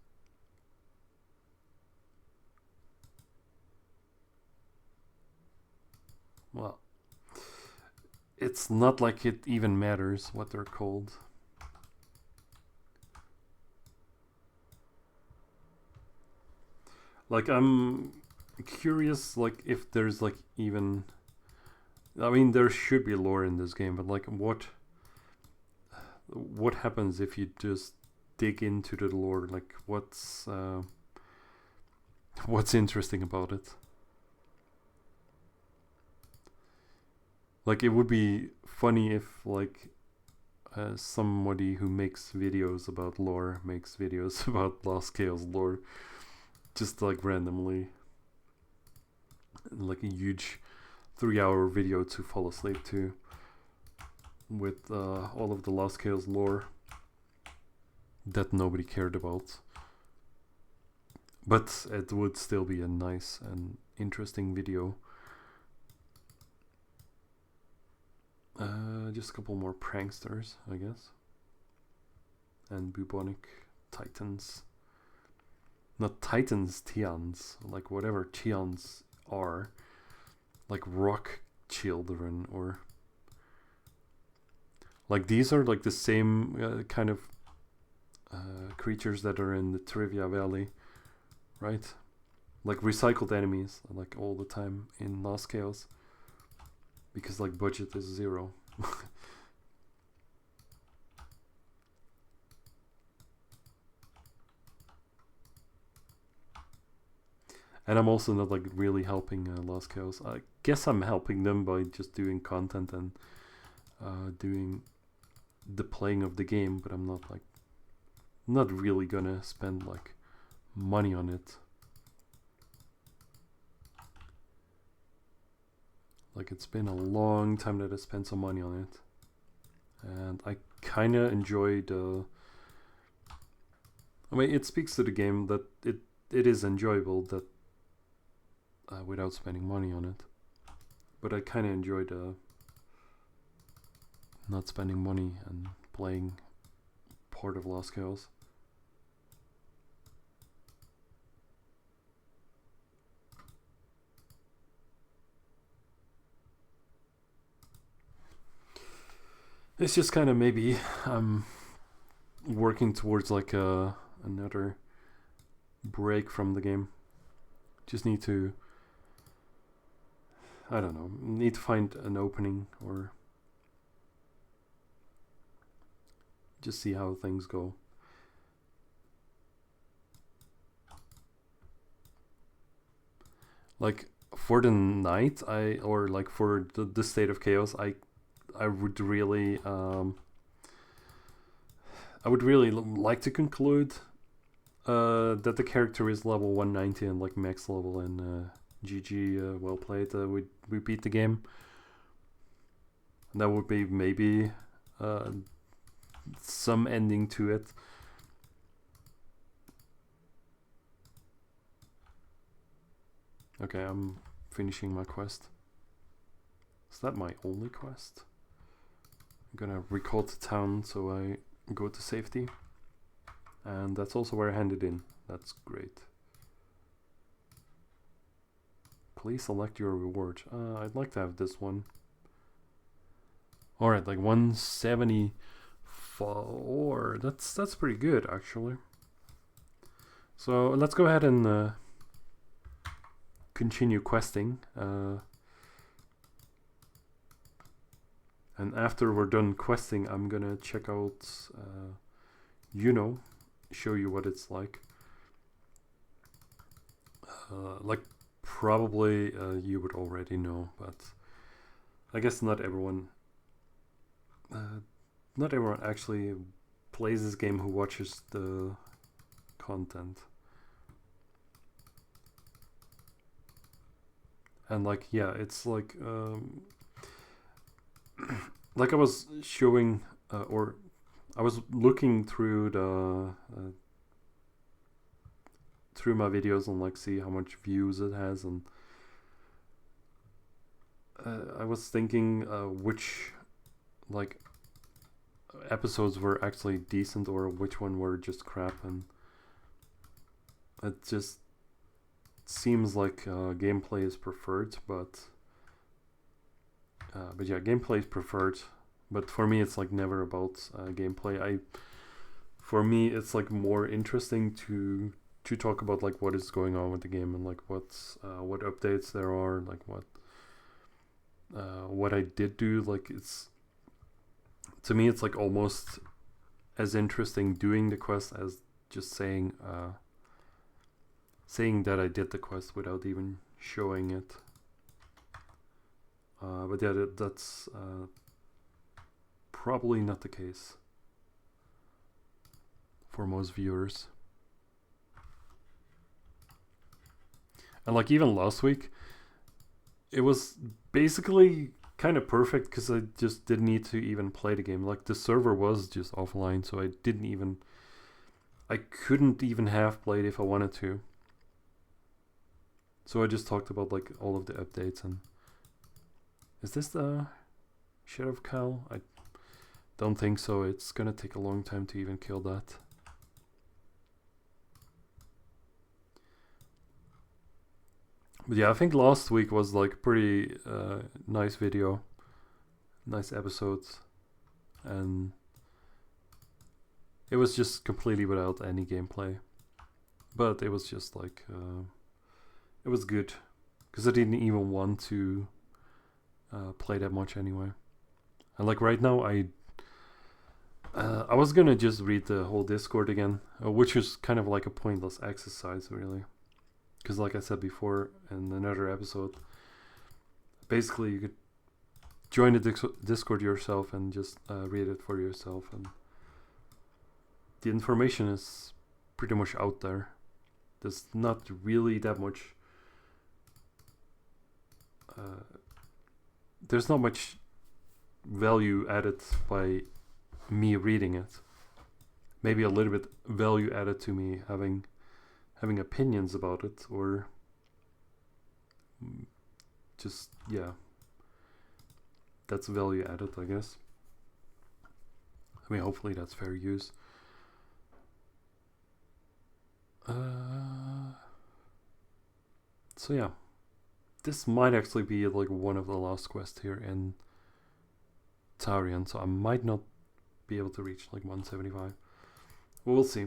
Well, it's not like it even matters what they're called. Like, I'm curious, like, if there's like even... I mean, there should be lore in this game, but like, what happens if you just dig into the lore? Like, what's interesting about it? Like, it would be funny if like somebody who makes videos about lore makes videos about Lost Chaos lore, just like randomly, like a huge 3-hour video to fall asleep to, with all of the Lost Chaos lore that nobody cared about. But it would still be a nice and interesting video. Just a couple more pranksters, I guess. And bubonic titans. Not titans, Tians. Like whatever Tians are. Like rock children, or... Like these are like the same kind of creatures that are in the Trivia Valley, right? Like recycled enemies, like all the time in Lost Chaos. Because like budget is 0. And I'm also not like really helping Lost Chaos. I guess I'm helping them by just doing content and doing the playing of the game, but I'm not really gonna spend like money on it. Like, it's been a long time that I spent some money on it, and I kind of enjoy the... I mean, it speaks to the game that it is enjoyable that without spending money on it, but I kind of enjoy the not spending money and playing part of Lost Chaos. It's just kind of maybe I'm working towards like another break from the game. Just need to, I don't know, need to find an opening or just see how things go. Like for the night, or like for the state of chaos, I would really like to conclude that the character is level 190 and like max level, and GG, well played. We beat the game. And that would be maybe some ending to it. Okay, I'm finishing my quest. Is that my only quest? I'm gonna recall to town so I go to safety. And that's also where I handed in. That's great. Please select your reward. I'd like to have this one. Alright, like 174. That's pretty good, actually. So let's go ahead and continue questing. And after we're done questing, I'm gonna check out, show you what it's like. Like probably you would already know, but I guess not everyone actually plays this game who watches the content. And like, yeah, it's like like I was showing or I was looking through the through my videos and like see how much views it has, and I was thinking which like episodes were actually decent or which one were just crap, and it just seems like gameplay is preferred, but yeah, gameplay is preferred, but for me it's like never about gameplay. For me it's like more interesting to talk about like what is going on with the game and like what updates there are, like what I did do. Like, it's, to me it's like almost as interesting doing the quest as just saying that I did the quest without even showing it. But yeah, that's probably not the case for most viewers. And like even last week, it was basically kind of perfect because I just didn't need to even play the game. Like the server was just offline, so I couldn't even have played if I wanted to. So I just talked about like all of the updates. And is this the Shadow of Cal? I don't think so. It's gonna take a long time to even kill that. But yeah, I think last week was like pretty nice video, nice episodes, and it was just completely without any gameplay. But it was just like, it was good, because I didn't even want to play that much anyway. And like right now, I was gonna just read the whole Discord again, which was kind of like a pointless exercise, really. Because like I said before in another episode, basically you could join the Discord yourself and just read it for yourself, and the information is pretty much out there. There's not really that much there's not much value added by me reading it. Maybe a little bit value added to me having opinions about it, or just, yeah, that's value added, I guess. I mean, hopefully that's fair use. So yeah, this might actually be like one of the last quests here in Taurian, so I might not be able to reach like 175. Well, we'll see.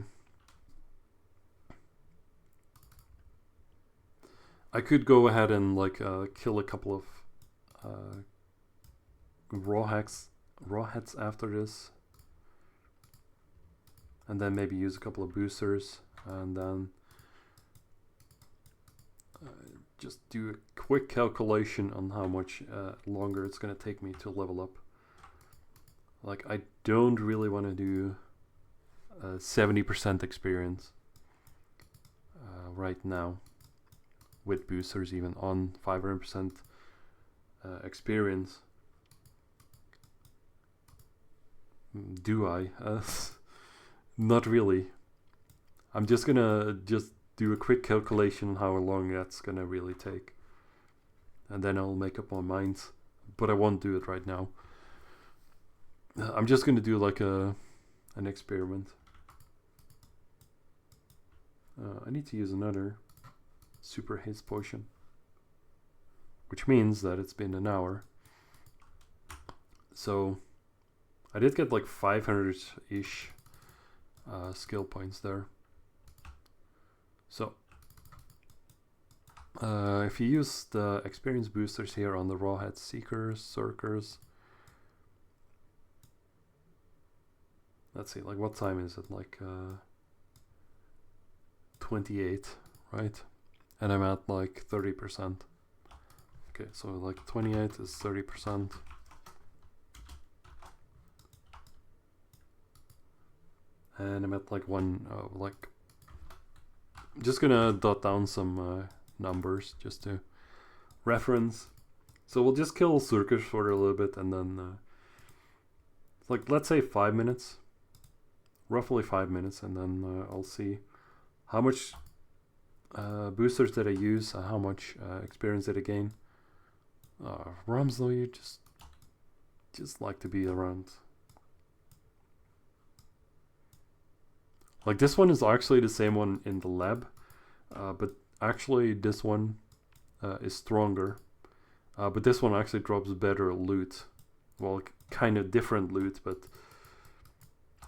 I could go ahead and like kill a couple of raw heads after this, and then maybe use a couple of boosters, and then just do a quick calculation on how much longer it's gonna take me to level up. Like, I don't really want to do 70% experience right now with boosters, even on 500% experience. Do I? Not really. I'm just gonna do a quick calculation on how long that's gonna really take, and then I'll make up my mind. But I won't do it right now. I'm just gonna do like an experiment. I need to use another super haste potion, which means that it's been an hour. So I did get like 500-ish skill points there. So if you use the experience boosters here on the Rawhead Seekers, Circers, let's see, like what time is it? Like 28, right? And I'm at like 30%. Okay, so like 28 is 30%. And I'm at like just gonna dot down some numbers just to reference. So we'll just kill Surkers for a little bit, and then like let's say 5 minutes, roughly 5 minutes, and then I'll see how much boosters did I use, how much experience did I gain. Ramslow, you just like to be around. Like this one is actually the same one in the lab, but actually this one is stronger. But this one actually drops better loot. Well, kind of different loot, but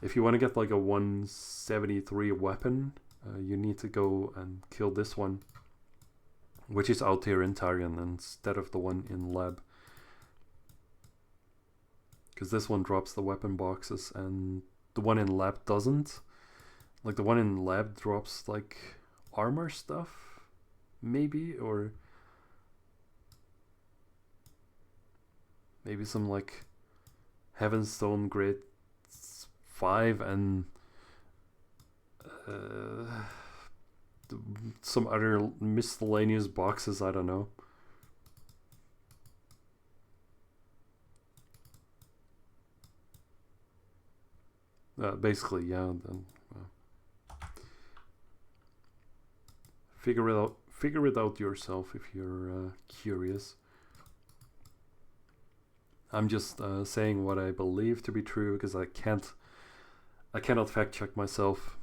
if you want to get like a 173 weapon, you need to go and kill this one, which is out here in Tarion instead of the one in lab. Because this one drops the weapon boxes and the one in lab doesn't. Like the one in lab drops like armor stuff, maybe, or maybe some like Heavenstone grade 5 and some other miscellaneous boxes, I don't know. Basically, yeah. Then figure it out yourself if you're curious. I'm just saying what I believe to be true because I cannot fact check myself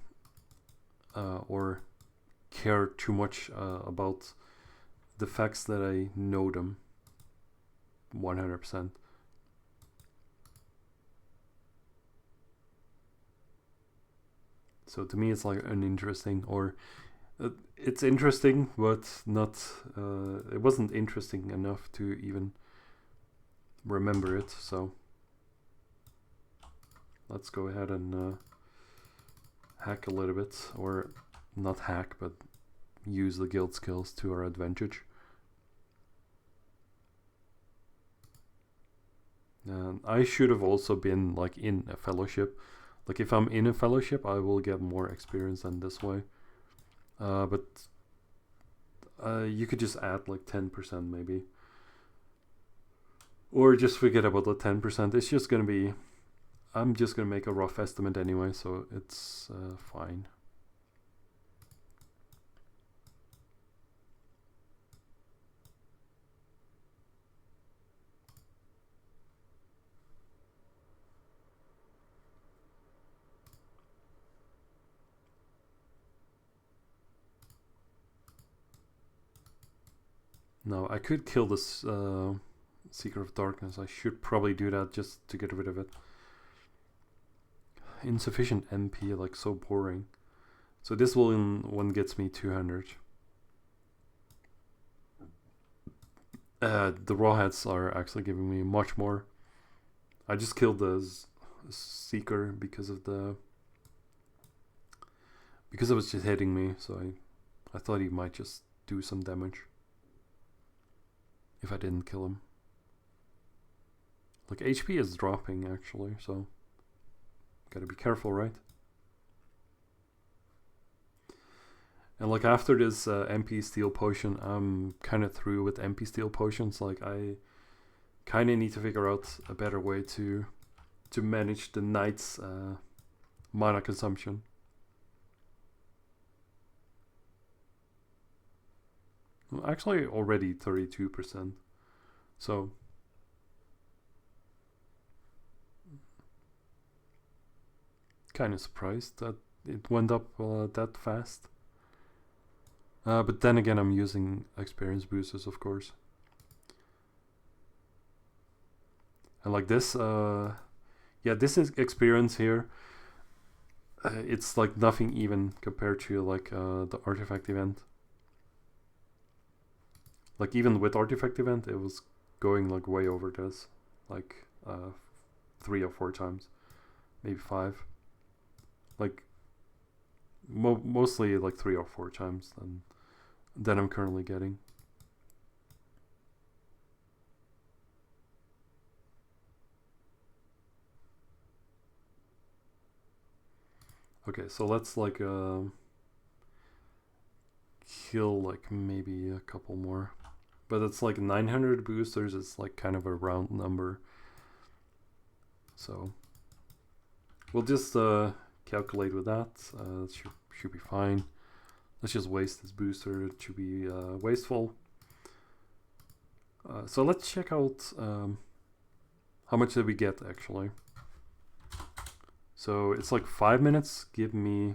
or care too much about the facts that I know them 100%. So to me it's like uninteresting, or it's interesting but not it wasn't interesting enough to even remember it. So let's go ahead and hack a little bit, or not hack but use the guild skills to our advantage. And I should have also been like in a fellowship. Like if I'm in a fellowship I will get more experience than this way. But you could just add like 10% maybe. Or just forget about the 10%. It's just gonna be, I'm just gonna make a rough estimate anyway, so it's fine. Now I could kill this Seeker of Darkness. I should probably do that just to get rid of it. Insufficient MP, like so boring. So this one gets me 200. The rawheads are actually giving me much more. I just killed the Seeker because it was just hitting me, so I thought he might just do some damage if I didn't kill him. Like HP is dropping actually, so gotta be careful, right? And like after this MP steel potion, I'm kind of through with MP steel potions. Like I kind of need to figure out a better way to manage the knight's mana consumption. Well, actually already 32%. So kind of surprised that it went up that fast. But then again, I'm using experience boosters, of course. And like this, yeah, this is experience here. It's like nothing even compared to like the artifact event. Like even with artifact event, it was going like way over this, like 3 or 4 times, maybe 5. Like mostly like 3 or 4 times than I'm currently getting. Okay, so let's like kill like maybe a couple more, but it's like 900 boosters. It's like kind of a round number, so we'll just calculate with that. Should be fine. Let's just waste this booster. It should be wasteful. So let's check out how much did we get actually. So it's like 5 minutes. Give me...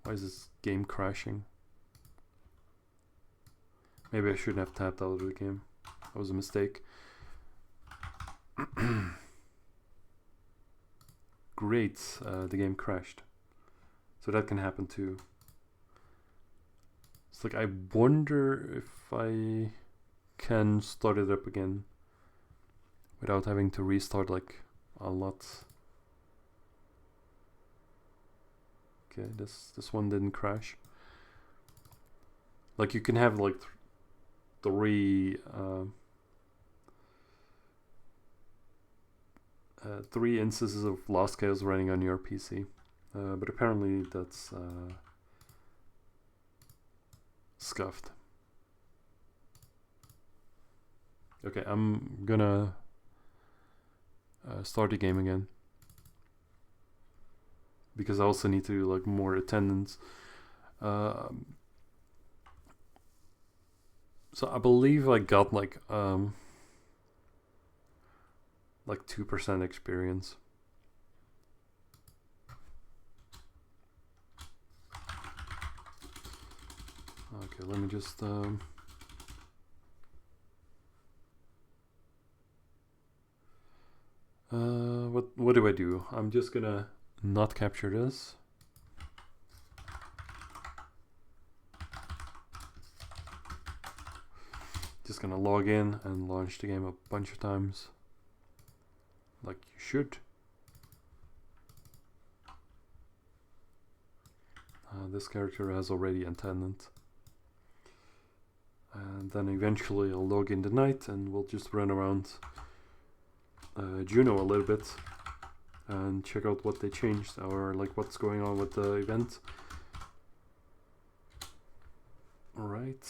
Why is this game crashing? Maybe I shouldn't have tapped out of the game. That was a mistake. Great, the game crashed. So that can happen too. It's like, I wonder if I can start it up again without having to restart like a lot. Okay, this one didn't crash. Like you can have like three instances of Lost Chaos running on your PC, but apparently that's scuffed. Okay, I'm gonna start the game again because I also need to like more attendance. So I believe I got like 2% experience. Okay, let me just what do I do? I'm just gonna not capture this. Just gonna log in and launch the game a bunch of times, like you should. This character has already attendant, and then eventually I'll log in the night and we'll just run around Juno a little bit and check out what they changed or like what's going on with the event. All right.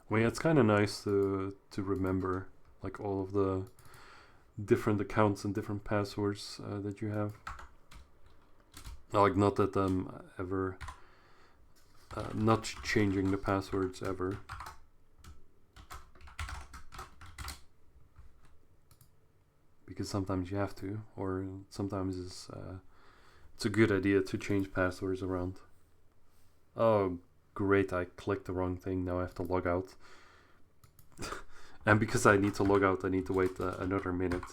I mean, it's kind of nice to remember like all of the different accounts and different passwords that you have. Like, not that I'm ever not changing the passwords ever. Because sometimes you have to, or sometimes it's a good idea to change passwords around. Oh, great, I clicked the wrong thing. Now I have to log out. And because I need to log out, I need to wait another minute.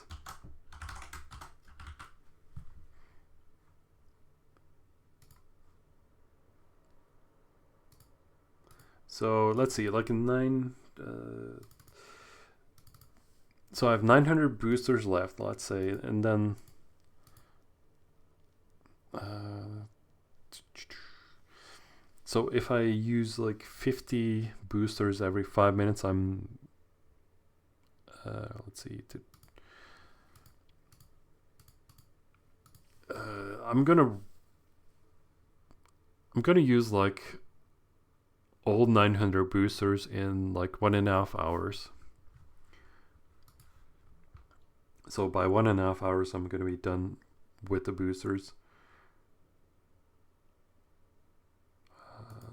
So let's see, like so I have 900 boosters left, let's say, and then so if I use like 50 boosters every 5 minutes, I'm let's see, I'm gonna use like all 900 boosters in like 1.5 hours. So by 1.5 hours, I'm gonna be done with the boosters.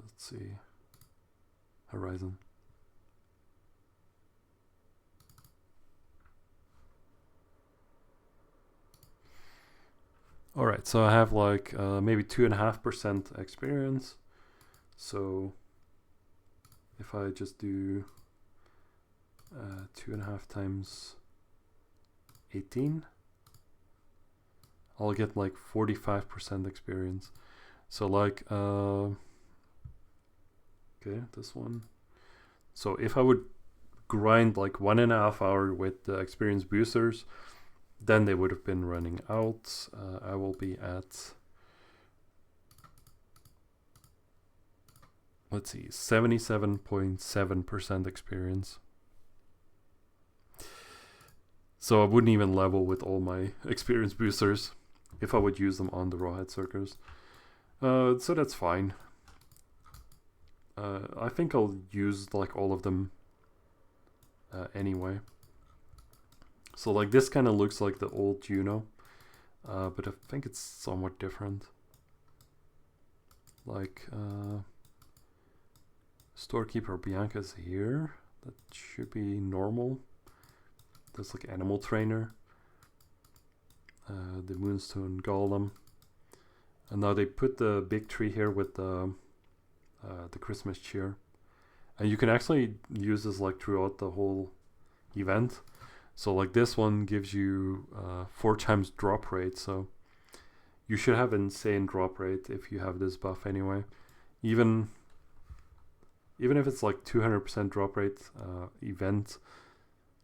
Let's see, Horizon. All right, so I have like maybe 2.5% experience. So if I just do 2.5 times 18, I'll get like 45% experience. So like okay, this one So if I would grind like 1.5 hour with the experience boosters, then they would have been running out. I will be at, let's see, 77.7% experience. So I wouldn't even level with all my experience boosters if I would use them on the rawhead circus. So that's fine. I think I'll use like all of them anyway. So like this kind of looks like the old Juno, but I think it's somewhat different. Like Storekeeper Bianca is here. That should be normal. There's like Animal Trainer. The Moonstone Golem. And now they put the big tree here with the Christmas cheer. And you can actually use this like throughout the whole event. So like this one gives you 4 times drop rate. So you should have insane drop rate if you have this buff anyway. Even if it's like 200% drop rate event,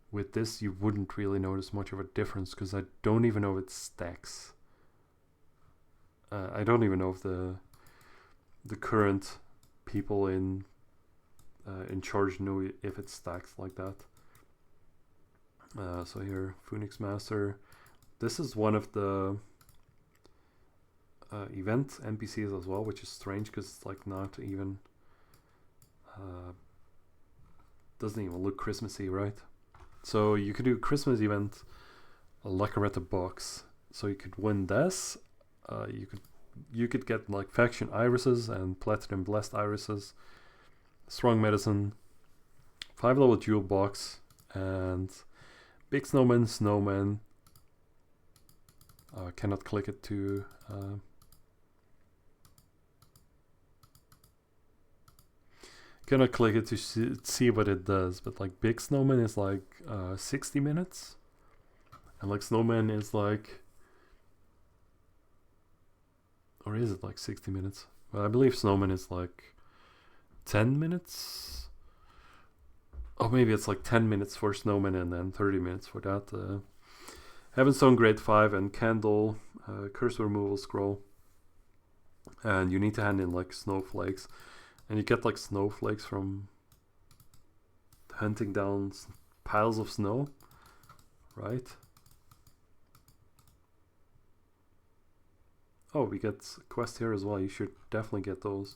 with this you wouldn't really notice much of a difference, because I don't even know if it stacks. I don't even know if the current people in charge know if it stacks like that. So here, Phoenix Master. This is one of the event NPCs as well, which is strange because it's like not even doesn't even look Christmassy, right? So you could do a Christmas event, a Lacaretta box. So you could win this. You could get like faction irises and platinum blessed irises, strong medicine, 5-level jewel box, and big snowman. Cannot click it to see what it does, but like big snowman is like 60 minutes, and like snowman is like, or is it like 60 minutes? Well, I believe snowman is like 10 minutes. Oh, maybe it's like 10 minutes for snowman and then 30 minutes for that. Heavenstone grade 5 and candle, curse removal scroll, and you need to hand in like snowflakes, and you get like snowflakes from hunting down piles of snow, right? Oh, we get a quest here as well. You should definitely get those.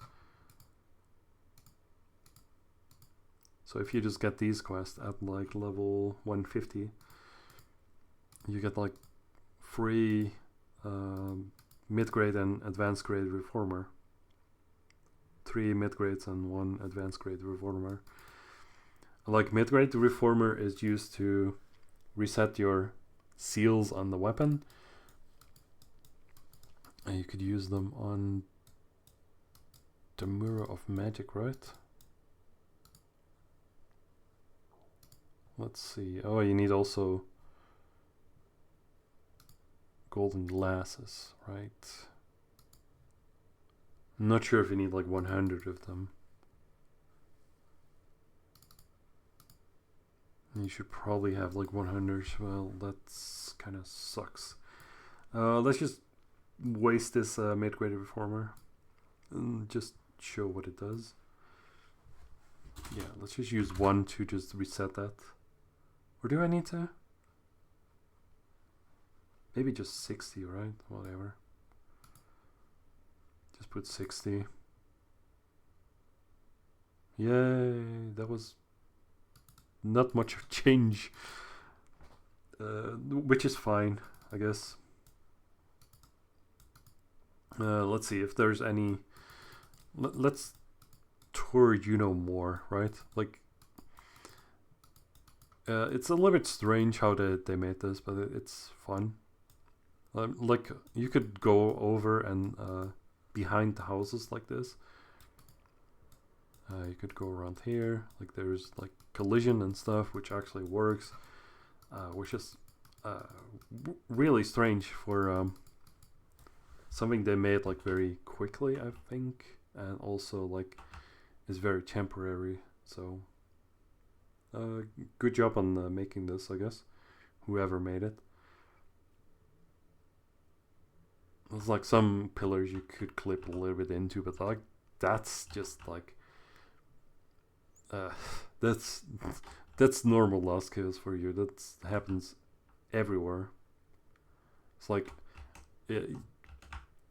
So if you just get these quests at like level 150, you get like free mid-grade and advanced grade reformer. 3 mid-grades and 1 advanced grade reformer. Like mid-grade reformer is used to reset your seals on the weapon, and you could use them on the Mirror of Magic, right? Let's see. Oh, you need also golden glasses, right? I'm not sure if you need like 100 of them. You should probably have like 100. Well, that's kind of sucks. Let's just waste this mid-grade reformer and just show what it does. Yeah, let's just use 1 to just reset that. Or do I need to? Maybe just 60, right? Whatever. Just put 60. Yay, that was not much of change, which is fine, I guess. Let's see if there's any. Let's tour more, right? Like, it's a little bit strange how they made this, but it's fun. Like, you could go over and behind the houses like this. You could go around here, like there's like collision and stuff, which actually works, which is really strange for something they made like very quickly, I think, and also like is very temporary. So Good job on making this, I guess. Whoever made it. There's like some pillars you could clip a little bit into, but like that's just like that's normal lost kills for you. That happens everywhere. It's like, do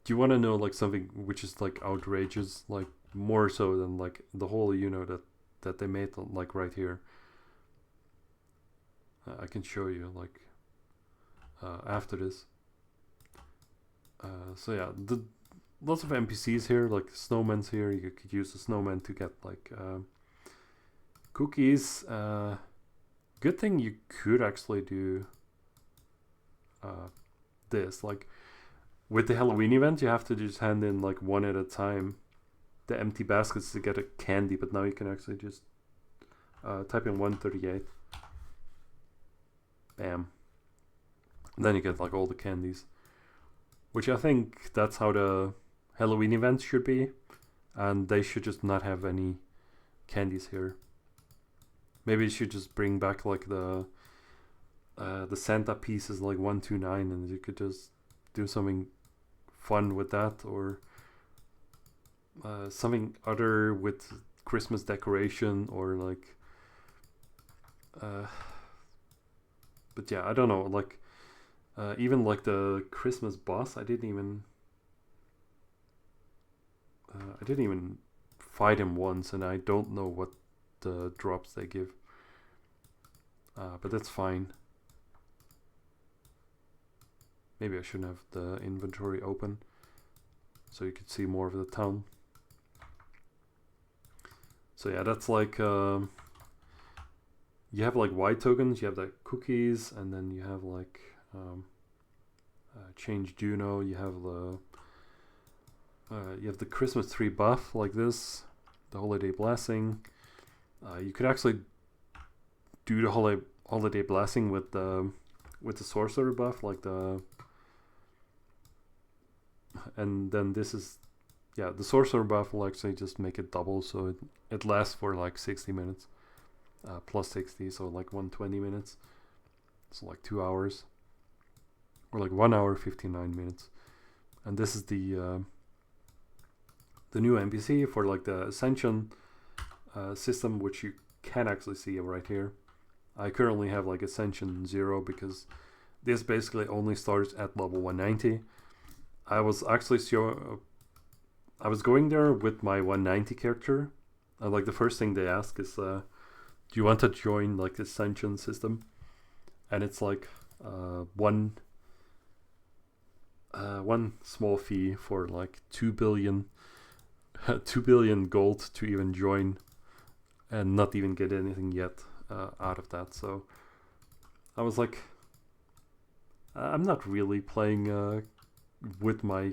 you want to know like something which is like outrageous, like more so than like the whole that they made like right here? I can show you like after this. So yeah, lots of NPCs here, like snowmen's here. You could use the snowman to get like cookies. Good thing you could actually do this. Like with the Halloween event, you have to just hand in like one at a time the empty baskets to get a candy, but now you can actually just type in 138. Bam. And then you get like all the candies. Which I think that's how the Halloween events should be. And they should just not have any candies here. Maybe you should just bring back like the Santa pieces like 129, and you could just do something fun with that, or something other with Christmas decoration, or like but yeah, I don't know, like even like the Christmas boss, I didn't even fight him once, and I don't know what the drops they give, but that's fine. Maybe I shouldn't have the inventory open so you could see more of the town. So yeah, that's like you have like white tokens, you have the cookies, and then you have like change Juno, you have the Christmas tree buff like this, the holiday blessing. You could actually do the holiday blessing with the sorcerer buff, like and then this is, yeah, the sorcerer buff will actually just make it double, so it lasts for like 60 minutes, plus 60, so like 120 minutes, so like 2 hours, or like 1 hour 59 minutes. And this is the new NPC for like the Ascension system, which you can actually see right here. I currently have like Ascension 0 because this basically only starts at level 190. I was actually I was going there with my 190 character. Like the first thing they ask is, do you want to join like the Ascension system? And it's like one small fee for like 2 billion 2 billion gold to even join, and not even get anything yet out of that. So I was like, I'm not really playing with my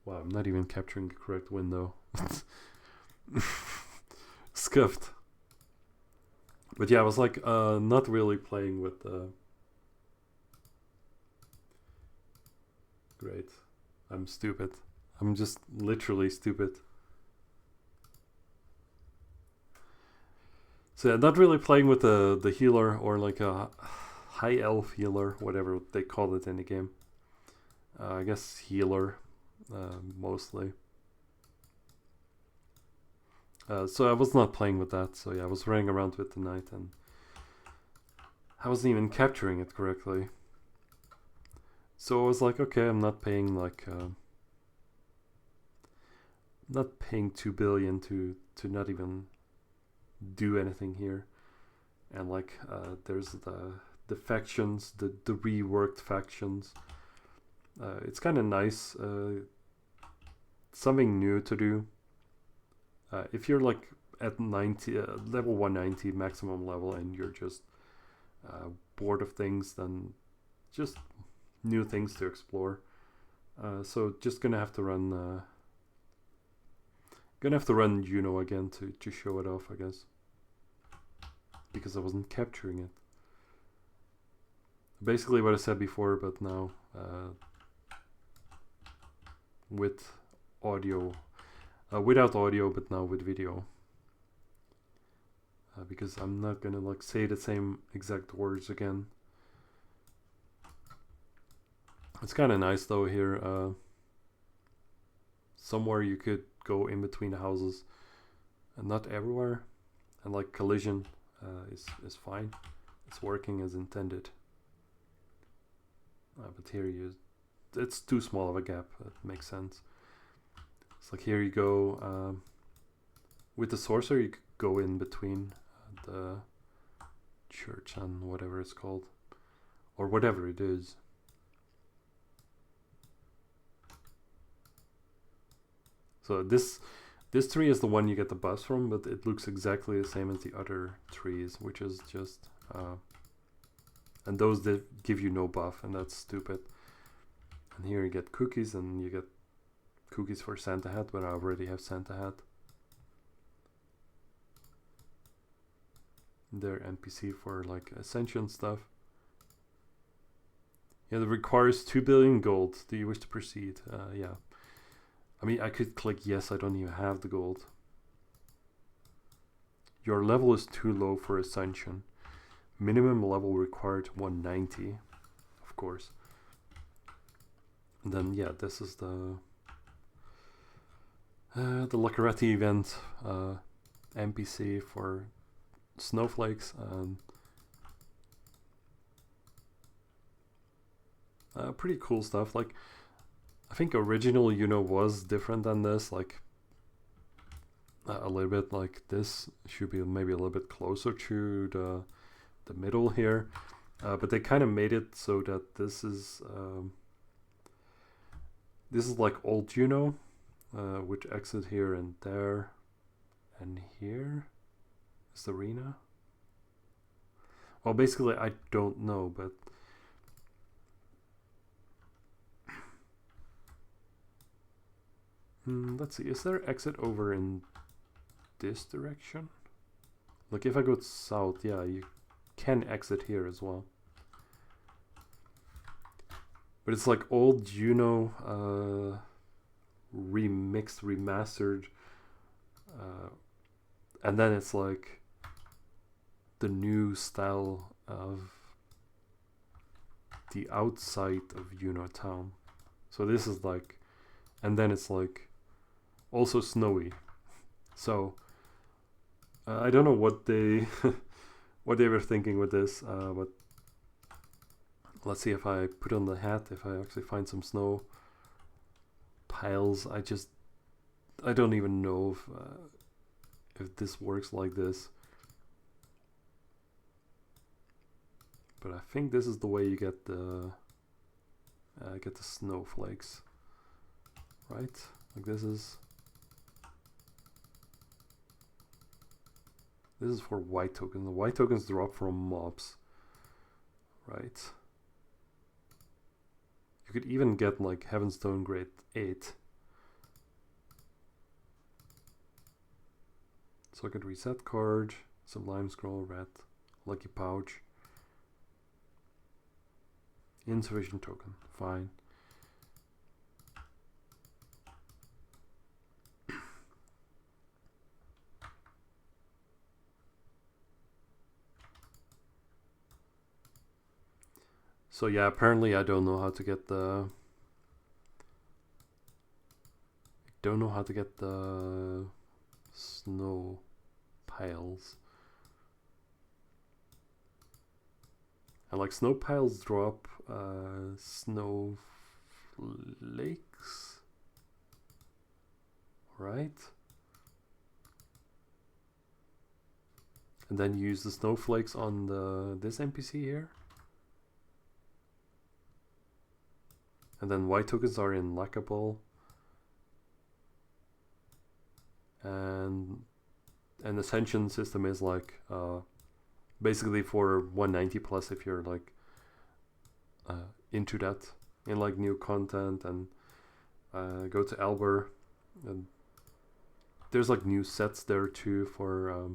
wow, I'm not even capturing the correct window. Scuffed. But yeah, I was like not really playing with great, I'm stupid. I'm just literally stupid. So yeah, not really playing with the healer, or like a high elf healer, whatever they call it in the game. I guess healer, mostly. So I was not playing with that. So yeah, I was running around with the knight, and I wasn't even capturing it correctly. So I was like, okay, I'm not paying like not paying 2 billion to not even do anything here. And like there's the factions, the reworked factions. It's kind of nice, something new to do. If you're like at 90 level 190 maximum level, and you're just bored of things, then just new things to explore. So just gonna have to run Juno again to show it off, I guess, because I wasn't capturing it. Basically what I said before, but now with audio, without audio, but now with video. because I'm not gonna like say the same exact words again. It's kind of nice though here. Somewhere you could go in between the houses, and not everywhere. And like collision is fine. It's working as intended. But here it's too small of a gap. That makes sense. It's like here you go with the sorcerer. You could go in between the church and whatever it's called, or whatever it is. So this tree is the one you get the buffs from, but it looks exactly the same as the other trees, which is just and those that give you no buff, and that's stupid. And here you get cookies, and you get cookies for Santa Hat, but I already have Santa Hat. They're NPC for like Ascension stuff. Yeah, that requires 2 billion gold. Do you wish to proceed? Yeah. I mean, I could click yes, I don't even have the gold. Your level is too low for Ascension. Minimum level required 190, of course. And then, yeah, this is the Lacaretti event NPC for snowflakes. Pretty cool stuff. Like, I think original was different than this, like a little bit. Like this should be maybe a little bit closer to the middle here, but they kind of made it so that this is like old which exit here and there, and here is the arena. Well, basically I don't know, but let's see, is there exit over in this direction? Like if I go south, yeah, you can exit here as well. But it's like old remixed, remastered, and then it's like the new style of the outside of town. So this is like, and then it's like also snowy. So I don't know what they what they were thinking with this, but let's see if I put on the hat, if I actually find some snow piles. I don't even know if this works like this, but I think this is the way you get the snowflakes, right? Like this is for white tokens. The white tokens drop from mobs, right? You could even get like Heavenstone grade 8. So I could reset card, Sublime Scroll, red, Lucky Pouch, insufficient token, fine. So yeah, apparently I don't know how to get the snow piles. And like snow piles drop snowflakes, right? And then you use the snowflakes on this NPC here. And then white tokens are in Lackable. And an Ascension system is like basically for 190 plus if you're like into that, in like new content, and go to Elber, and there's like new sets there too for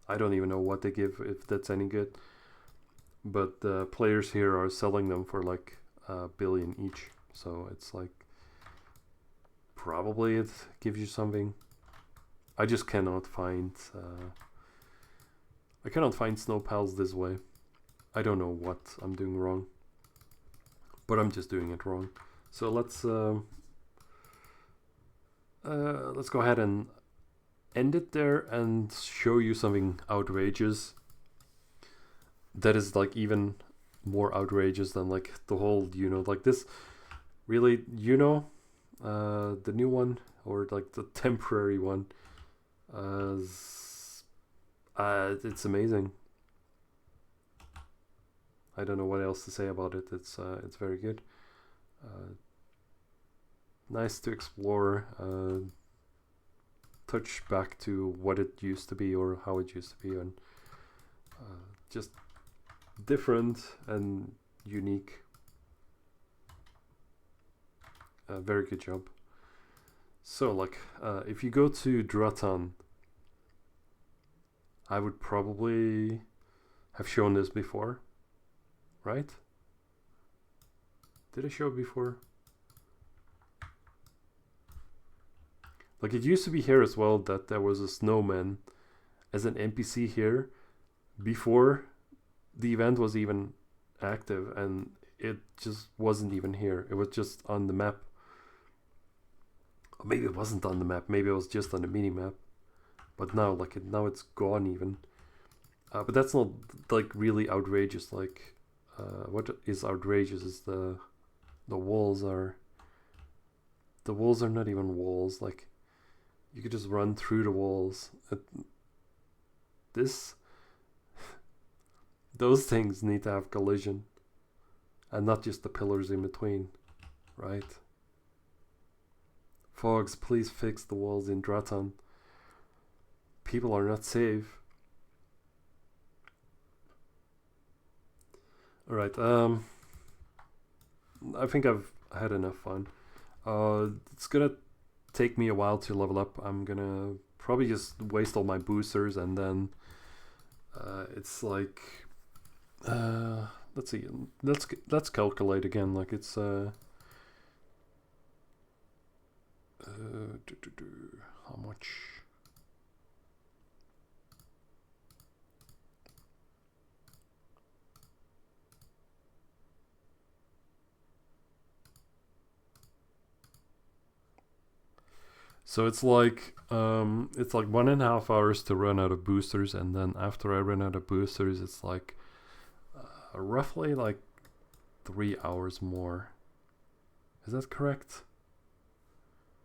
I don't even know what they give, if that's any good, but the players here are selling them for like $1 billion each, so it's like probably it gives you something. I just cannot find I cannot find snow pals this way. I don't know what I'm doing wrong, but I'm just doing it wrong. So let's go ahead and end it there and show you something outrageous. That is like even more outrageous than like the whole, you know, like this. Really, you know, the new one or like the temporary one. It's amazing. I don't know what else to say about it. It's very good. Nice to explore. Touch back to what it used to be or how it used to be, and just different and unique. Very good job. So like if you go to Dratan, I would probably have shown this before, right? Did I show it before? Like it used to be here as well that there was a snowman as an NPC here before the event was even active, and it just wasn't even here. It was just on the map. Or maybe it wasn't on the map. Maybe it was just on the mini map. But now, like now it's gone even. But that's not like really outrageous. Like what is outrageous is the walls are. The walls are not even walls. Like you could just run through the walls. Those things need to have collision, and not just the pillars in between, right? Fogs, please fix the walls in Dratan. People are not safe. Alright, I think I've had enough fun. It's gonna take me a while to level up. I'm gonna probably just waste all my boosters, and then it's like let's see, let's calculate again. Like it's how much? So it's like 1.5 hours to run out of boosters, and then after I run out of boosters, it's like roughly like 3 hours more. Is that correct?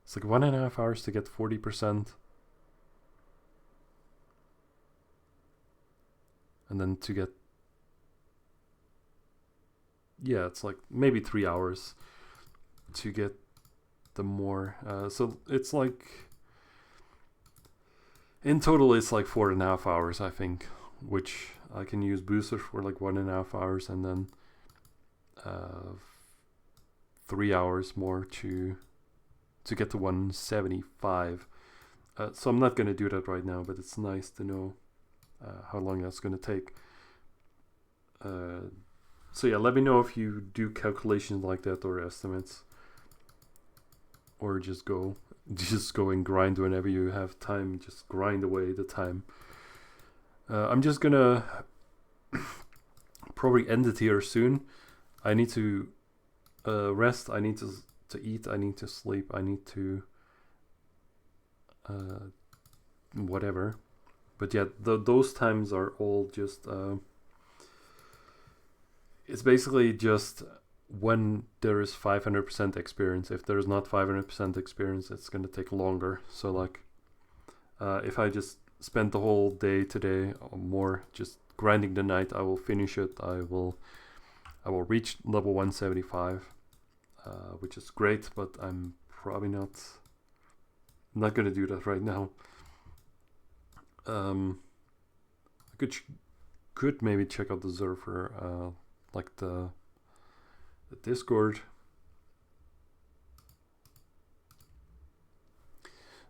It's like 1.5 hours to get 40%, and then to get, yeah, it's like maybe 3 hours to get the more. So it's like in total it's like 4.5 hours, I think, which I can use boosters for like 1.5 hours, and then 3 hours more to get to 175. So I'm not going to do that right now, but it's nice to know how long that's going to take. So yeah, let me know if you do calculations like that or estimates, or just go and grind whenever you have time. Just grind away the time. I'm just gonna probably end it here soon. I need to rest. I need to eat. I need to sleep. I need to whatever. But yeah, those times are all just it's basically just when there is 500% experience. If there is not 500% experience, it's going to take longer. So like if I just spend the whole day today or more just grinding the night, I will finish it. I will reach level 175, which is great, but I'm probably not going to do that right now. I could maybe check out the server, like the Discord.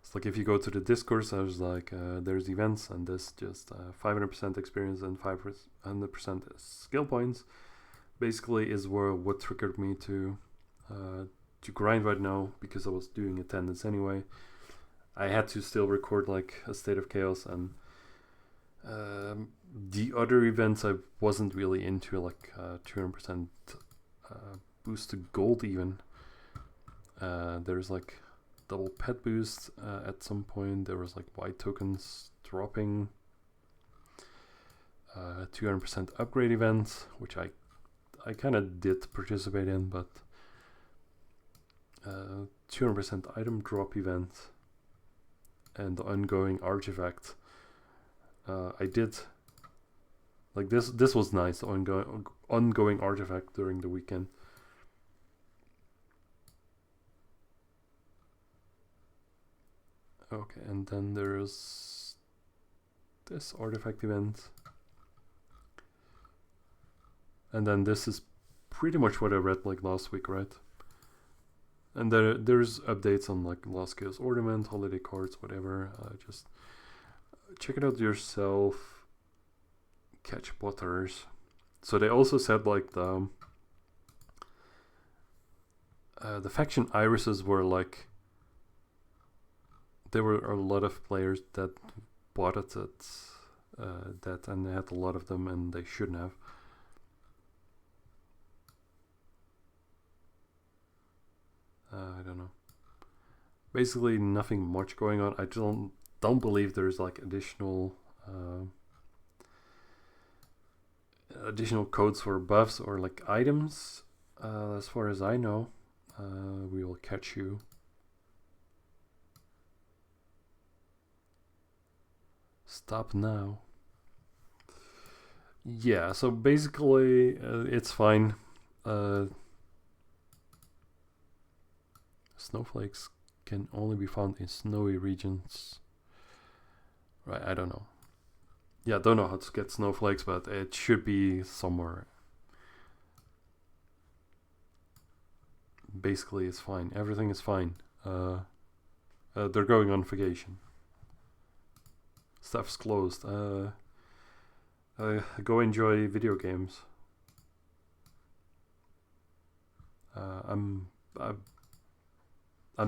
It's like if you go to the Discord, there's like there's events, and this just 500% experience and 500% skill points basically is what triggered me to grind right now, because I was doing attendance anyway. I had to still record like a State of Chaos, and The other events I wasn't really into, like 200% boost to gold even. There's like double pet boost at some point. There was like white tokens dropping. 200% upgrade event, which I kind of did participate in, but 200% item drop event and the ongoing artifact. I did like this was nice, the ongoing artifact during the weekend. Okay, and then there's this artifact event. And then this is pretty much what I read like last week, right? And there's updates on like Last Chaos Ornament, holiday cards, whatever. Just check it out yourself. Catch Potters. So they also said like the faction irises were like, there were a lot of players that bought it that and they had a lot of them and they shouldn't have. I don't know. Basically, nothing much going on. I don't believe there's like additional codes for buffs or like items. As far as I know, we will catch you. Stop now. Yeah. So basically, it's fine. Snowflakes can only be found in snowy regions. Right, I don't know. Yeah, don't know how to get snowflakes, but it should be somewhere. Basically, it's fine. Everything is fine. They're going on vacation. Stuff's closed. Go enjoy video games. I'm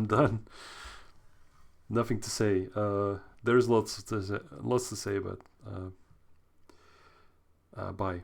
done. Nothing to say. There's lots to say, but bye.